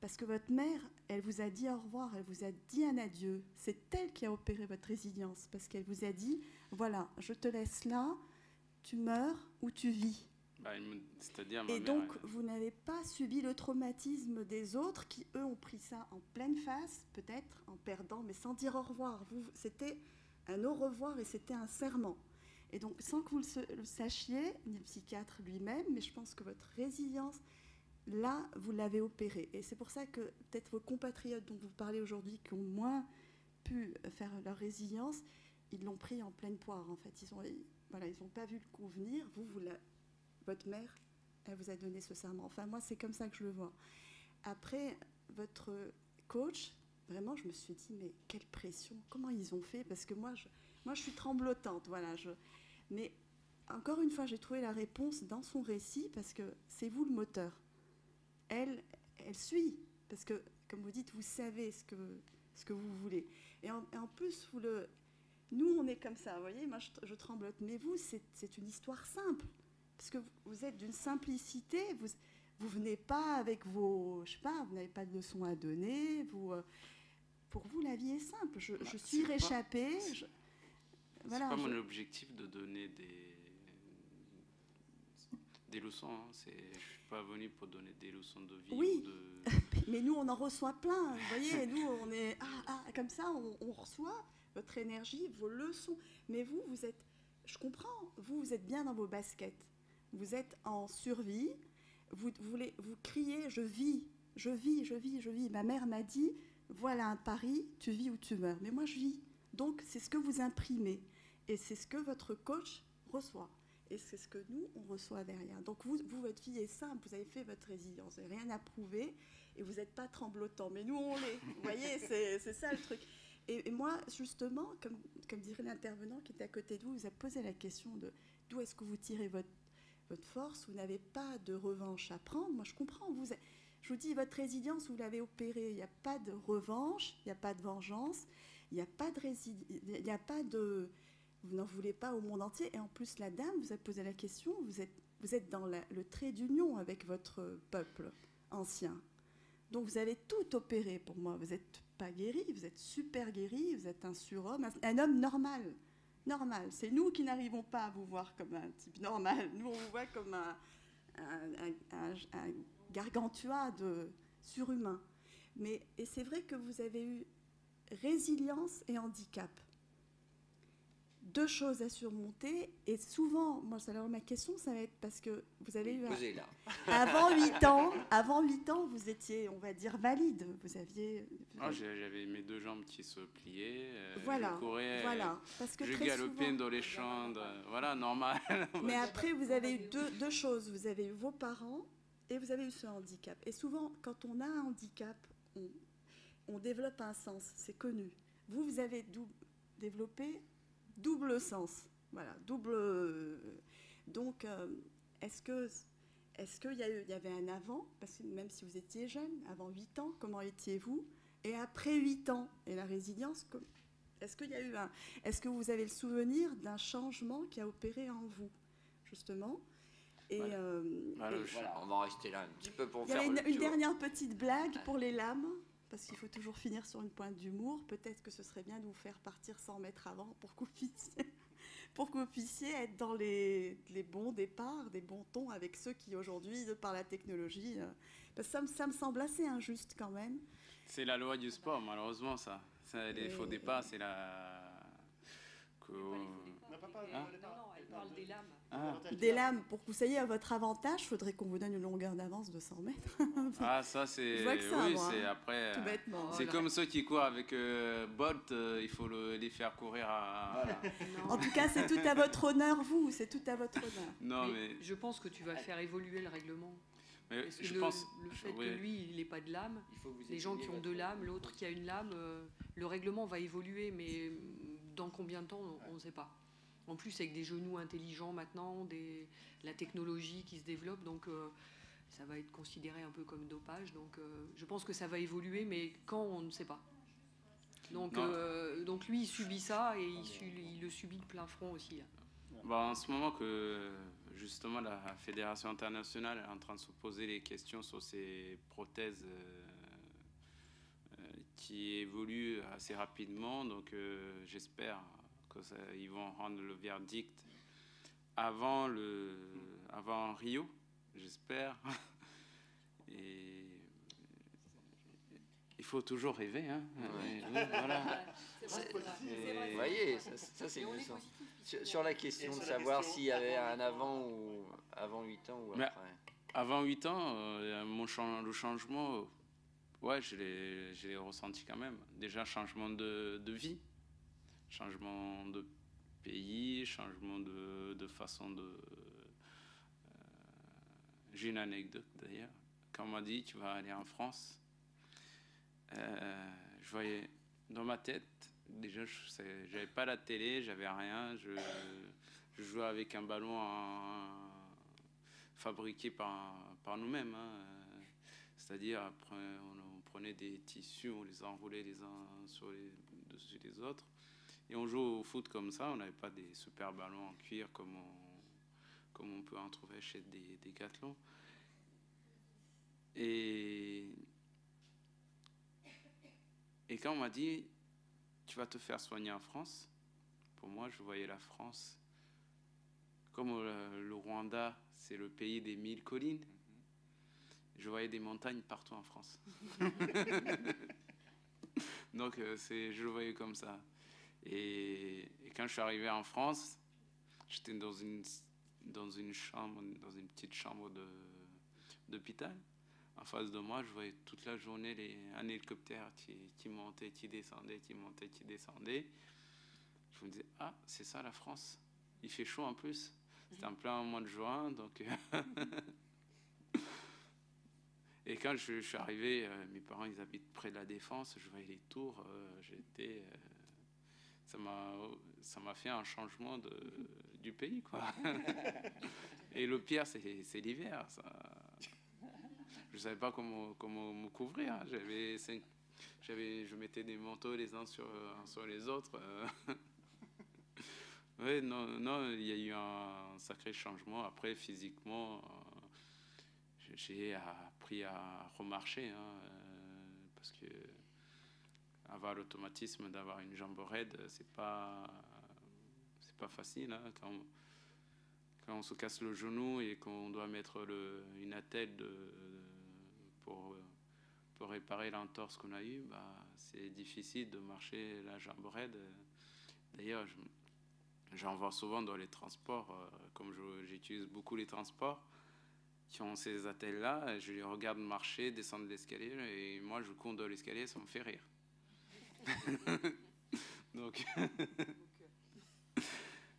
Parce que votre mère, elle vous a dit au revoir, elle vous a dit un adieu. C'est elle qui a opéré votre résilience, parce qu'elle vous a dit, voilà, je te laisse là, tu meurs ou tu vis. C'est-à-dire et donc, vous n'avez pas subi le traumatisme des autres qui, eux, ont pris ça en pleine face, peut-être en perdant, mais sans dire au revoir. C'était un au revoir et c'était un serment. Et donc, sans que vous le sachiez, ni le psychiatre lui-même, mais je pense que votre résilience, là, vous l'avez opérée. Et c'est pour ça que peut-être vos compatriotes dont vous parlez aujourd'hui, qui ont moins pu faire leur résilience, ils l'ont pris en pleine poire, en fait. Ils n'ont pas vu le coup venir. Votre mère, elle vous a donné ce serment. Enfin, moi, c'est comme ça que je le vois. Après, votre coach, vraiment, je me suis dit, mais quelle pression, comment ils ont fait? Parce que moi, je suis tremblotante, voilà. Mais encore une fois, j'ai trouvé la réponse dans son récit, parce que c'est vous le moteur. Elle suit, parce que, comme vous dites, vous savez ce que vous voulez. Et en plus, nous, on est comme ça, vous voyez, moi, je tremblote. Mais vous, c'est une histoire simple. Parce que vous êtes d'une simplicité, vous venez pas avec vos... Je sais pas, vous n'avez pas de leçons à donner. Pour vous, la vie est simple. Je suis réchappée. Voilà, c'est pas mon objectif de donner des leçons. Hein. Je ne suis pas venu pour donner des leçons de vie. Oui, mais nous, on en reçoit plein. Vous voyez, nous, on est... comme ça, on reçoit votre énergie, vos leçons. Mais vous êtes... Je comprends. Vous êtes bien dans vos baskets. Vous êtes en survie, vous criez « je vis ». Ma mère m'a dit « voilà un pari, tu vis ou tu meurs ». Mais moi, je vis. Donc, c'est ce que vous imprimez. Et c'est ce que votre coach reçoit. Et c'est ce que nous, on reçoit derrière. Donc, vous, votre vie est simple, vous avez fait votre résilience, vous n'avez rien à prouver et vous n'êtes pas tremblotant. Mais nous, on l'est. Vous voyez, c'est ça le truc. Et moi, justement, comme dirait l'intervenant qui était à côté de vous, vous a posé la question de d'où est-ce que vous tirez votre force, vous n'avez pas de revanche à prendre. Moi, je comprends. Je vous dis, votre résilience, vous l'avez opérée. Il n'y a pas de revanche, il n'y a pas de vengeance, il n'y a pas de vous n'en voulez pas au monde entier. Et en plus, la dame vous a posé la question, vous êtes dans le trait d'union avec votre peuple ancien. Donc, vous avez tout opéré pour moi. Vous n'êtes pas guéri, vous êtes super guéri, vous êtes un surhomme, un homme normal. Normal. C'est nous qui n'arrivons pas à vous voir comme un type normal. Nous, on vous voit comme un gargantua de surhumain. Et c'est vrai que vous avez eu résilience et handicap. Deux choses à surmonter. Et souvent, alors ma question, ça va être parce que vous avez eu... Avant 8 ans, vous étiez, on va dire, valide. J'avais mes deux jambes qui se pliaient. Voilà, je courais, parce que je galopais dans les champs. Voilà, normal. Mais après, vous avez eu deux choses. Vous avez eu vos parents et vous avez eu ce handicap. Et souvent, quand on a un handicap, on développe un sens. C'est connu. Vous avez développé double sens. Voilà, double... Donc, est-ce qu'il y avait un avant, parce que même si vous étiez jeune, avant 8 ans, comment étiez-vous? Et après 8 ans, et la résilience, est-ce qu'il y a eu est-ce que vous avez le souvenir d'un changement qui a opéré en vous, justement? Et, voilà, on va en rester là un petit peu pour faire le tour. Une dernière petite blague pour les lames, parce qu'il faut toujours finir sur une pointe d'humour. Peut-être que ce serait bien de vous faire partir 100 mètres avant pour que vous pour que vous puissiez être dans les bons départs, des bons tons avec ceux qui aujourd'hui, par la technologie, parce que ça me semble assez injuste quand même. C'est la loi du sport, malheureusement, ça. Les faux départs, c'est la... Elle parle des lames. Ah. Des lames, pour que vous soyez à votre avantage, il faudrait qu'on vous donne une longueur d'avance de 100 mètres. Ah, ça, c'est... Je vois que ça, oui, moi, c'est hein. après... Tout bêtement. C'est comme ceux qui courent avec Bolt, il faut les faire courir à... Voilà. En tout cas, c'est tout à votre honneur, vous, c'est tout à votre honneur. Non, mais... Je pense que tu vas faire évoluer le règlement. Mais parce que je le pense... fait oui. que lui, il n'ait pas de lame, les gens qui ont deux lames, l'autre qui a une lame, le règlement va évoluer, mais dans combien de temps, on ne sait pas. En plus, avec des genoux intelligents maintenant, la technologie qui se développe, donc ça va être considéré un peu comme dopage. Donc je pense que ça va évoluer, mais quand, on ne sait pas. Donc lui, il subit ça et il le subit de plein front aussi. Là. Bah, en ce moment que justement la Fédération internationale est en train de se poser les questions sur ces prothèses qui évoluent assez rapidement, donc j'espère qu'ils vont rendre le verdict avant Rio, j'espère. Et il faut toujours rêver, hein. Ouais. Voilà. Vous voyez, ça c'est le sens. Sur la question de savoir s'il y avait un avant 8 ans ou après. Mais avant 8 ans, le changement, ouais, je l'ai ressenti quand même. Déjà, changement de vie, changement de pays, changement de façon de... J'ai une anecdote d'ailleurs. Quand on m'a dit, tu vas aller en France, je voyais dans ma tête, déjà, j'avais pas la télé, j'avais rien. Je jouais avec un ballon fabriqué par nous-mêmes. Hein. C'est-à-dire, après, on prenait des tissus, on les enroulait les uns dessus les autres. Et on jouait au foot comme ça. On n'avait pas des super ballons en cuir comme on peut en trouver chez des Decathlon. Et quand on m'a dit, tu vas te faire soigner en France, pour moi, je voyais la France comme le Rwanda, c'est le pays des 1000 collines. Je voyais des montagnes partout en France. Donc, je le voyais comme ça. Et quand je suis arrivé en France, j'étais dans une chambre, dans une petite chambre d'hôpital. En face de moi, je voyais toute la journée un hélicoptère qui montait, qui descendait, qui montait, qui descendait. Je me disais, ah, c'est ça la France. Il fait chaud en plus. C'était en plein mois de juin, donc... Et quand je suis arrivé, mes parents, ils habitent près de la Défense, je voyais les tours, ça m'a fait un changement du pays, quoi. Et le pire, c'est l'hiver, ça... Je ne savais pas comment me couvrir. Je mettais des manteaux les uns sur les autres. Oui, non, il y a eu un sacré changement. Après, physiquement, j'ai appris à remarcher. Hein, parce que avoir l'automatisme d'avoir une jambe raide, c'est pas facile. Hein, quand on se casse le genou et qu'on doit mettre une attelle pour réparer l'entorse qu'on a eue, c'est difficile de marcher la jambe raide. D'ailleurs, j'en vois souvent dans les transports, comme j'utilise beaucoup les transports, qui ont ces attelles-là, je les regarde marcher, descendre l'escalier, et moi je cours dans l'escalier, ça me fait rire. Donc...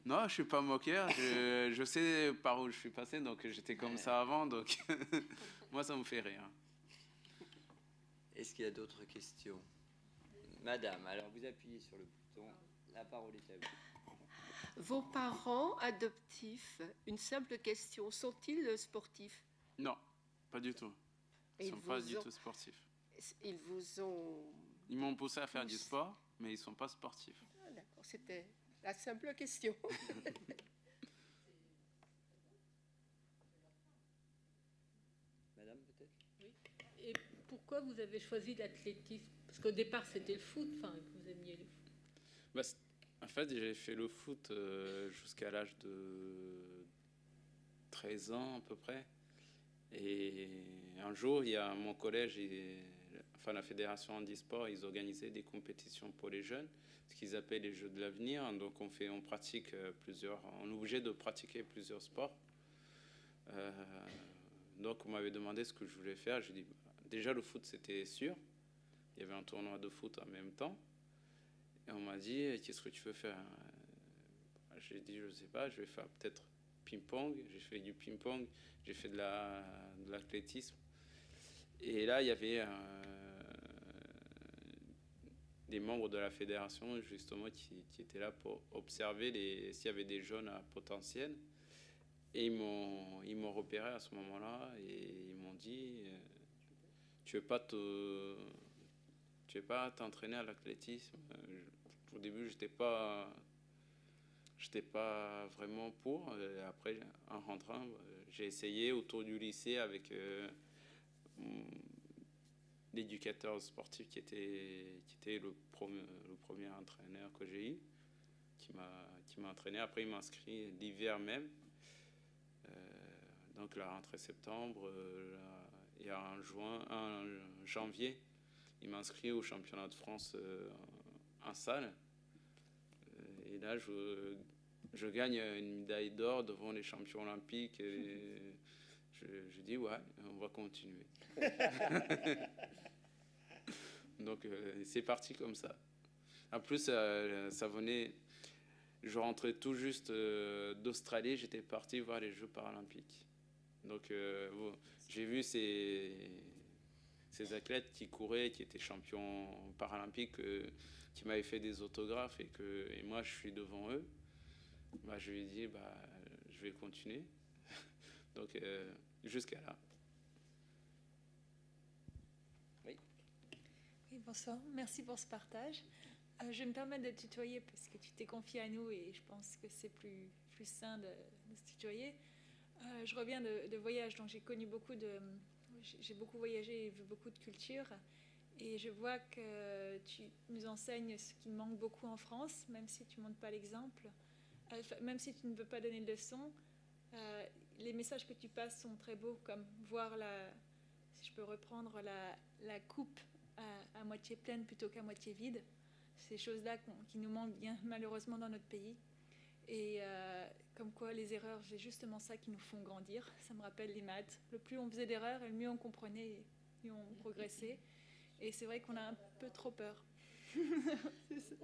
Non, je ne suis pas moqueur, je sais par où je suis passé, donc j'étais comme ça avant, donc moi ça me fait rire. Est-ce qu'il y a d'autres questions? Madame, alors vous appuyez sur le bouton, la parole est à vous. Vos parents adoptifs, une simple question, sont-ils sportifs? Non, pas du tout. Ils ne sont pas du tout sportifs. Ils vous ont... Ils m'ont poussé à faire du sport, mais ils ne sont pas sportifs. Ah, d'accord, c'était la simple question. Madame, peut-être? Oui. Et pourquoi vous avez choisi l'athlétisme? Parce qu'au départ, c'était le foot, enfin, vous aimiez le foot. En fait, j'ai fait le foot jusqu'à l'âge de 13 ans à peu près. Et un jour, il y a mon collège, enfin la fédération handisport, ils organisaient des compétitions pour les jeunes, ce qu'ils appellent les Jeux de l'avenir. Donc on pratique on est obligé de pratiquer plusieurs sports. Donc on m'avait demandé ce que je voulais faire. J'ai dit, déjà le foot c'était sûr. Il y avait un tournoi de foot en même temps. Et on m'a dit, qu'est-ce que tu veux faire? J'ai dit, je ne sais pas, je vais faire peut-être ping-pong. J'ai fait du ping-pong, j'ai fait de l'athlétisme. Et là, il y avait des membres de la fédération, justement, qui étaient là pour observer s'il y avait des jeunes à potentiel. Et ils m'ont repéré à ce moment-là et ils m'ont dit, tu veux pas t'entraîner à l'athlétisme? Au début, j'étais pas vraiment pour. Et après, en rentrant, j'ai essayé autour du lycée avec l'éducateur sportif qui était le premier entraîneur que j'ai eu, qui m'a entraîné. Après, il m'a inscrit l'hiver même. Donc la rentrée septembre, et en janvier, il m'a inscrit au championnat de France en salle. Et là, je gagne une médaille d'or devant les champions olympiques. Et je dis, ouais, on va continuer. Donc, c'est parti comme ça. En plus, ça venait... Je rentrais tout juste d'Australie. J'étais parti voir les Jeux paralympiques. Donc, j'ai vu ces athlètes qui couraient, qui étaient champions paralympiques, qui m'avaient fait des autographes et moi, je suis devant eux. Bah, je lui ai dit, je vais continuer. Donc, jusqu'à là. Oui. Oui, bonsoir. Merci pour ce partage. Je vais me permettre de tutoyer parce que tu t'es confié à nous et je pense que c'est plus sain de se tutoyer. Je reviens de voyage, donc j'ai beaucoup voyagé et vu beaucoup de cultures. Et je vois que tu nous enseignes ce qui manque beaucoup en France, même si tu ne montres pas l'exemple, même si tu ne veux pas donner de leçons. Les messages que tu passes sont très beaux, comme voir si je peux reprendre, la coupe à moitié pleine plutôt qu'à moitié vide. Ces choses-là qui nous manquent bien malheureusement dans notre pays. Et comme quoi les erreurs, c'est justement ça qui nous font grandir. Ça me rappelle les maths. Le plus on faisait d'erreurs, et le mieux on comprenait, et mieux on progressait. Et c'est vrai qu'on a un peu trop peur. C'est ça.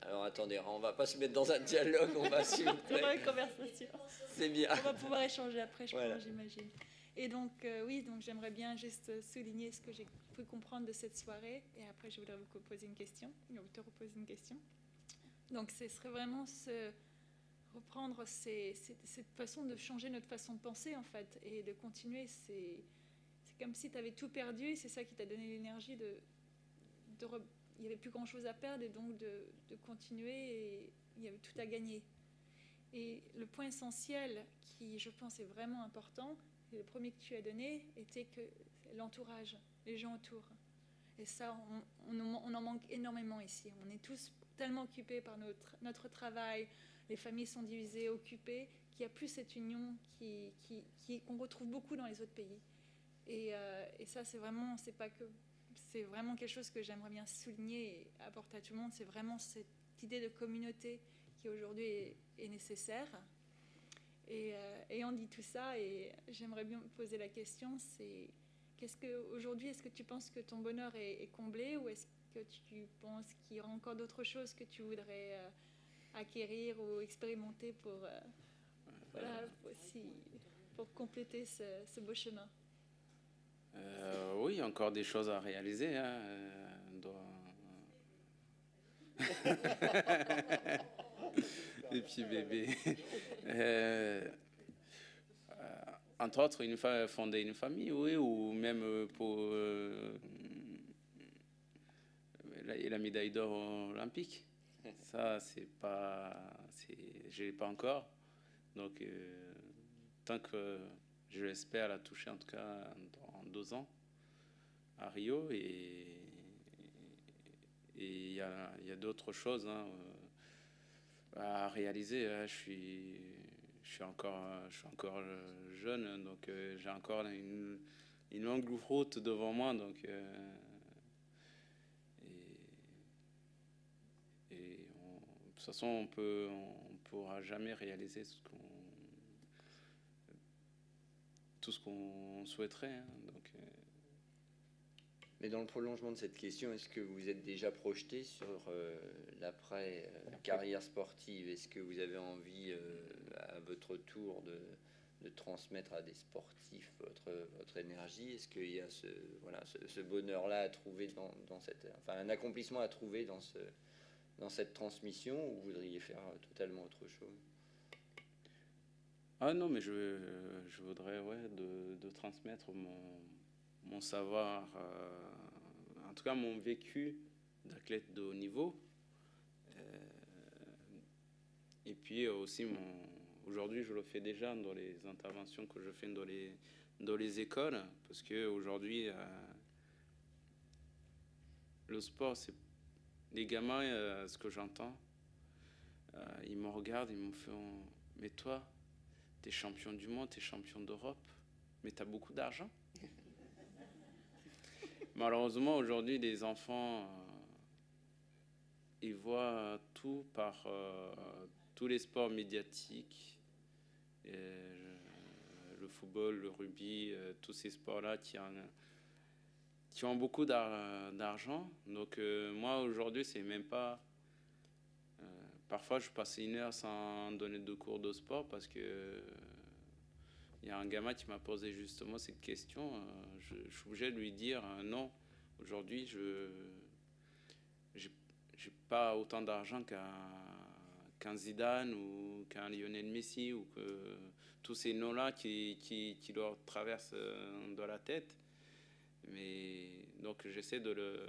Alors attendez, on va pas se mettre dans un dialogue, on va s'il vous plaît. Dans une conversation. C'est bien. On va pouvoir échanger après, Voilà. j'imagine. Et donc, oui, donc j'aimerais bien juste souligner ce que j'ai pu comprendre de cette soirée. Et après, je voudrais vous poser une question, ou te reposer une question. Donc, ce serait vraiment reprendre cette façon de changer notre façon de penser, en fait, et de continuer. C'est comme si tu avais tout perdu, et c'est ça qui t'a donné l'énergie il n'y avait plus grand-chose à perdre, et donc de continuer, et il y avait tout à gagner. Et le point essentiel qui, je pense, est vraiment important, et le premier que tu as donné, était que l'entourage, les gens autour. Et ça, on en manque énormément ici. On est tous tellement occupés par notre travail, les familles sont divisées, occupées, qu'il n'y a plus cette union qu'on retrouve beaucoup dans les autres pays. Et ça, c'est vraiment quelque chose que j'aimerais bien souligner et apporter à tout le monde. C'est vraiment cette idée de communauté qui aujourd'hui est nécessaire. Et on dit tout ça, et j'aimerais bien me poser la question, c'est aujourd'hui, est-ce que tu penses que ton bonheur est comblé, ou est-ce que tu penses qu'il y aura encore d'autres choses que tu voudrais acquérir ou expérimenter pour compléter ce beau chemin? Oui, encore des choses à réaliser. Hein. Les petits bébés. Entre autres, fonder une famille, oui, ou même pour la médaille d'or olympique. Ça, je l'ai pas encore. Donc, tant que je l'espère la toucher en tout cas dans 2 ans à Rio. Et il y a d'autres choses à réaliser. Je suis encore jeune, donc j'ai encore une longue route devant moi. Donc, de toute façon, on pourra jamais réaliser tout ce qu'on souhaiterait. Donc, Mais dans le prolongement de cette question, est-ce que vous êtes déjà projeté sur l'après-carrière sportive? Est-ce que vous avez envie, à votre tour, de transmettre à des sportifs votre énergie? Est-ce qu'il y a ce bonheur-là à trouver dans cette... Enfin, un accomplissement à trouver dans cette transmission, ou vous voudriez faire totalement autre chose? Ah non, mais je voudrais de transmettre mon savoir, en tout cas mon vécu d'athlète de haut niveau. Et puis aussi, aujourd'hui, je le fais déjà dans les interventions que je fais dans les écoles, parce qu'aujourd'hui, le sport, c'est les gamins, ce que j'entends, ils me regardent, ils me font « Mais toi, t'es champion du monde, t'es champion d'Europe, mais t'as beaucoup d'argent ?» Malheureusement, aujourd'hui, les enfants, ils voient tout par tous les sports médiatiques, le football, le rugby, tous ces sports-là qui ont beaucoup d'argent. Donc moi, aujourd'hui, c'est même pas... parfois, je passe 1 heure sans donner de cours de sport parce que il y a un gamin qui m'a posé justement cette question. Je suis obligé de lui dire non. Aujourd'hui, j'ai pas autant d'argent qu'un Zidane ou qu'un Lionel Messi, ou que tous ces noms-là qui leur traversent dans la tête. Mais donc j'essaie de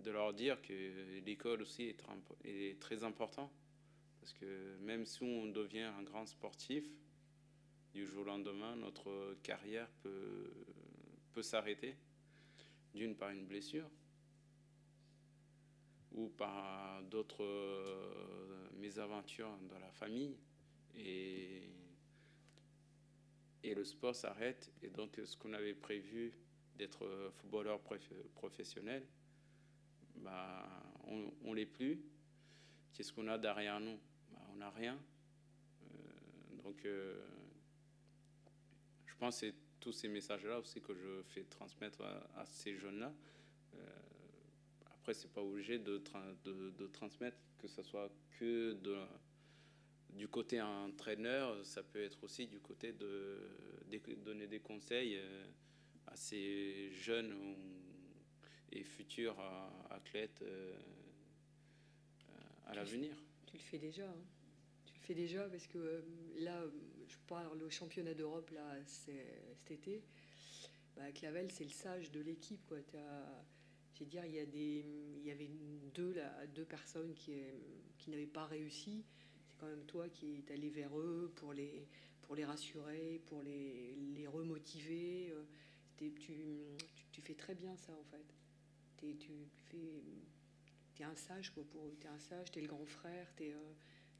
leur dire que l'école aussi est très important, parce que même si on devient un grand sportif, du jour au lendemain, notre carrière peut s'arrêter, d'une par une blessure ou par d'autres mésaventures dans la famille, et le sport s'arrête, et donc ce qu'on avait prévu d'être footballeur professionnel, on l'est plus. Qu'est-ce qu'on a derrière nous? On n'a rien. Donc je pense que c'est tous ces messages-là aussi que je fais transmettre à ces jeunes-là. Après, c'est pas obligé de transmettre, que ce soit que du côté entraîneur, ça peut être aussi du côté de donner des conseils à ces jeunes et futurs athlètes à l'avenir. Tu le fais déjà, hein. Tu le fais déjà, parce que là, je parle au championnat d'Europe là, cet été. Clavel, c'est le sage de l'équipe, quoi. Je veux dire, il y avait deux personnes qui n'avaient pas réussi. C'est quand même toi qui es allé vers eux pour les rassurer, pour les remotiver. Tu fais très bien ça, en fait. T'es un sage, quoi. T'es un sage, t'es le grand frère, t'es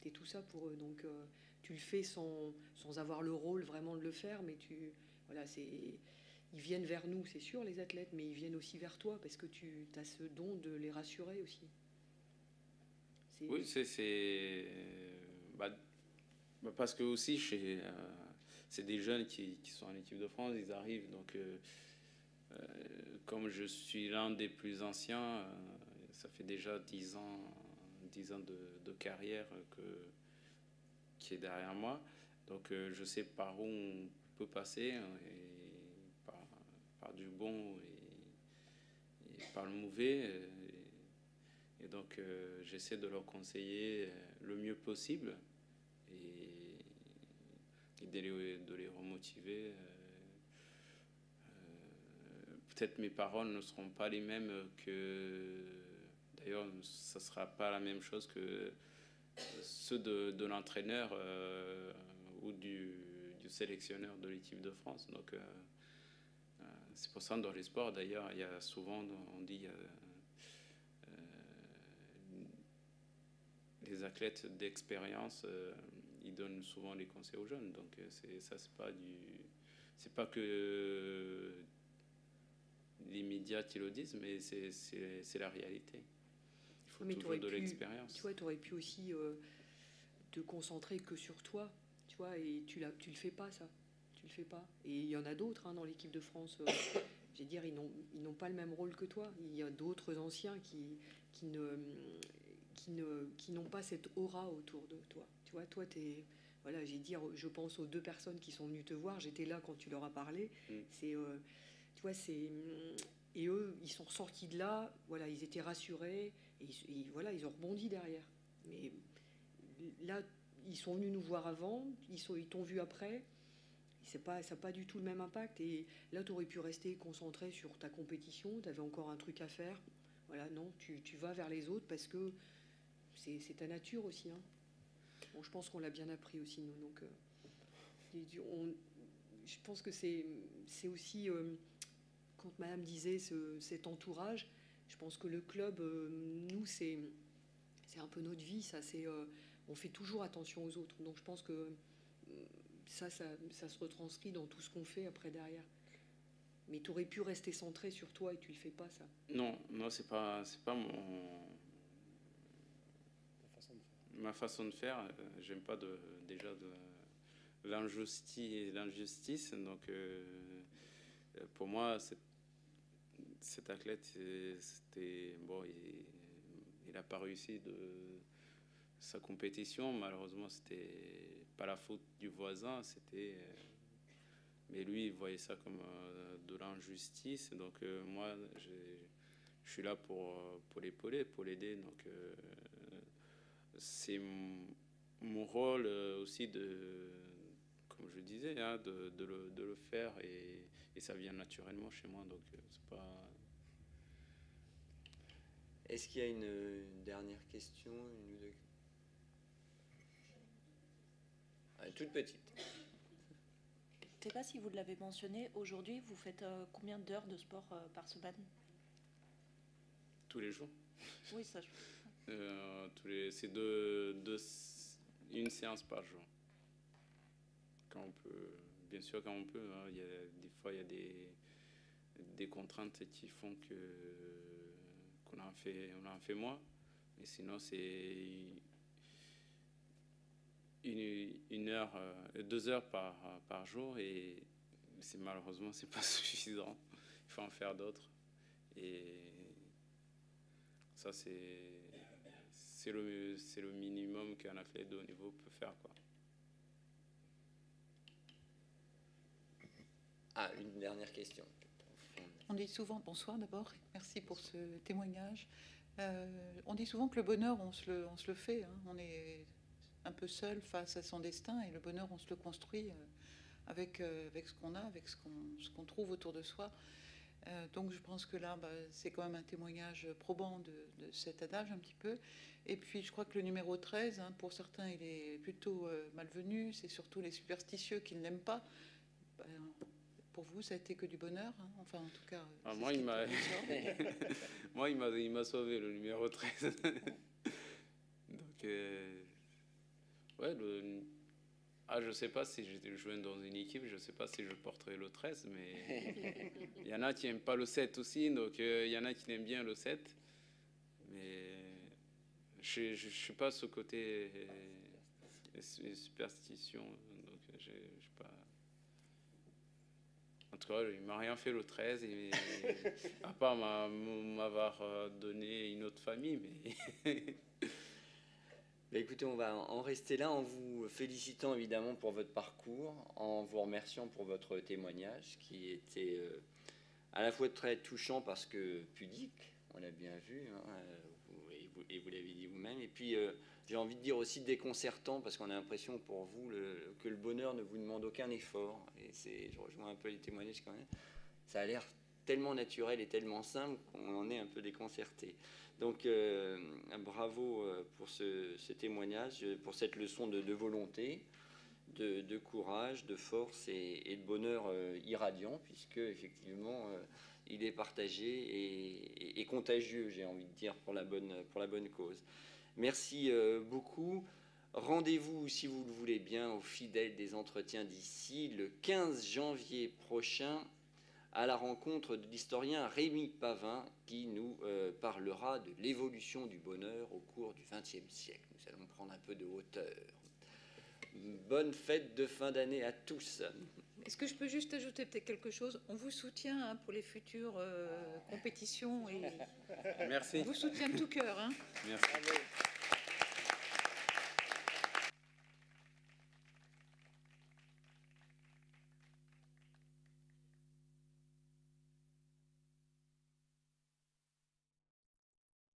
tout ça pour eux. Donc tu le fais sans avoir le rôle vraiment de le faire, mais ils viennent vers nous, c'est sûr, les athlètes, mais ils viennent aussi vers toi, parce que tu as ce don de les rassurer aussi. Oui, parce que aussi, c'est des jeunes qui sont en équipe de France, ils arrivent, donc comme je suis l'un des plus anciens, ça fait déjà 10 ans de carrière qui est derrière moi, donc je sais par où on peut passer, et par du bon et par le mauvais, et donc j'essaie de leur conseiller le mieux possible, et de les remotiver. Peut-être mes paroles ne seront pas les mêmes que... D'ailleurs, ça ne sera pas la même chose que ceux de l'entraîneur ou du sélectionneur de l'équipe de France. Donc, c'est pour ça dans les sports, d'ailleurs, il y a souvent, on dit, les athlètes d'expérience, ils donnent souvent les conseils aux jeunes. Donc, c'est pas que les médias qui le disent, mais c'est la réalité. Il faut toujours de l'expérience. Tu vois, tu aurais pu aussi te concentrer que sur toi, tu vois, et tu le fais pas, ça. Tu le fais pas. Et il y en a d'autres dans l'équipe de France. Je veux dire, ils n'ont pas le même rôle que toi. Il y a d'autres anciens qui n'ont pas cette aura autour de toi. Tu vois, toi, voilà, je pense aux 2 personnes qui sont venues te voir. J'étais là quand tu leur as parlé. Tu vois, et eux, ils sont ressortis de là. Voilà, ils étaient rassurés. Et voilà, ils ont rebondi derrière. Mais là, ils sont venus nous voir avant. Ils t'ont vu après. Ça n'a pas du tout le même impact. Et là, tu aurais pu rester concentré sur ta compétition. Tu avais encore un truc à faire. Voilà, non, tu vas vers les autres parce que c'est ta nature aussi. Hein. Bon, je pense qu'on l'a bien appris aussi, nous. Donc, je pense que c'est aussi, quand Madame disait cet entourage, je pense que le club, nous, c'est un peu notre vie. Ça, on fait toujours attention aux autres. Donc, je pense que ça se retranscrit dans tout ce qu'on fait après derrière. Mais tu aurais pu rester centré sur toi et tu le fais pas, ça. Non, c'est pas ma façon de faire. J'aime pas déjà de l'injustice. Donc pour moi, cet athlète, c'était bon, il a pas réussi de sa compétition. Malheureusement, c'était pas la faute du voisin, mais lui, il voyait ça comme de l'injustice. Donc moi, je suis là pour l'épauler, pour l'aider. Donc c'est mon rôle aussi comme je disais, hein, de le faire, et ça vient naturellement chez moi. Donc c'est pas. Est-ce qu'il y a une dernière question, une ou deux? Toute petite. Je ne sais pas si vous l'avez mentionné, aujourd'hui, vous faites combien d'heures de sport par semaine? Tous les jours. Oui, ça. C'est une séance par jour. Quand on peut, bien sûr, quand on peut. Hein, des fois, il y a des contraintes qui font qu'on en fait moins. Mais sinon, c'est une heure, 2 heures par jour, et malheureusement, c'est pas suffisant. Il faut en faire d'autres. Et ça, c'est le minimum qu'un athlète de haut niveau peut faire, quoi. Une dernière question. On dit souvent, bonsoir d'abord, merci pour ce témoignage. On dit souvent que le bonheur, on se le fait. Hein. On est un peu seul face à son destin, et le bonheur, on se le construit avec ce qu'on a, avec ce qu'on trouve autour de soi. Donc je pense que là, c'est quand même un témoignage probant de cet adage un petit peu. Et puis je crois que le numéro 13, hein, pour certains, il est plutôt malvenu. C'est surtout les superstitieux qui ne l'aiment pas. Pour vous, ça a été que du bonheur, hein. Enfin, en tout cas. Moi, il m'a sauvé, le numéro 13. Donc, ouais, je sais pas si j'étais joué dans une équipe, je sais pas si je porterais le 13, mais il y en a qui n'aiment pas le 7 aussi, donc il y en a qui aiment bien le 7. Mais je suis pas ce côté superstition, donc je pas. En tout cas, il m'a rien fait le 13, à part m'avoir donné une autre famille, mais. Écoutez, on va en rester là en vous félicitant évidemment pour votre parcours, en vous remerciant pour votre témoignage qui était à la fois très touchant parce que pudique, on l'a bien vu, hein, et vous l'avez dit vous-même, et puis j'ai envie de dire aussi déconcertant parce qu'on a l'impression pour vous que le bonheur ne vous demande aucun effort, et je rejoins un peu les témoignages quand même, ça a l'air tellement naturel et tellement simple qu'on en est un peu déconcerté. Donc bravo pour ce témoignage, pour cette leçon de volonté, de courage, de force et de bonheur irradiant, puisque effectivement il est partagé et contagieux, j'ai envie de dire, pour la bonne cause. Merci beaucoup. Rendez-vous, si vous le voulez bien, aux fidèles des entretiens d'ici, le 15 janvier prochain, à la rencontre de l'historien Rémi Pavin, qui nous parlera de l'évolution du bonheur au cours du XXe siècle. Nous allons prendre un peu de hauteur. Bonne fête de fin d'année à tous. Est-ce que je peux juste ajouter peut-être quelque chose? On vous soutient hein, pour les futures compétitions. Et Merci. On vous soutient de tout cœur. Hein. Merci.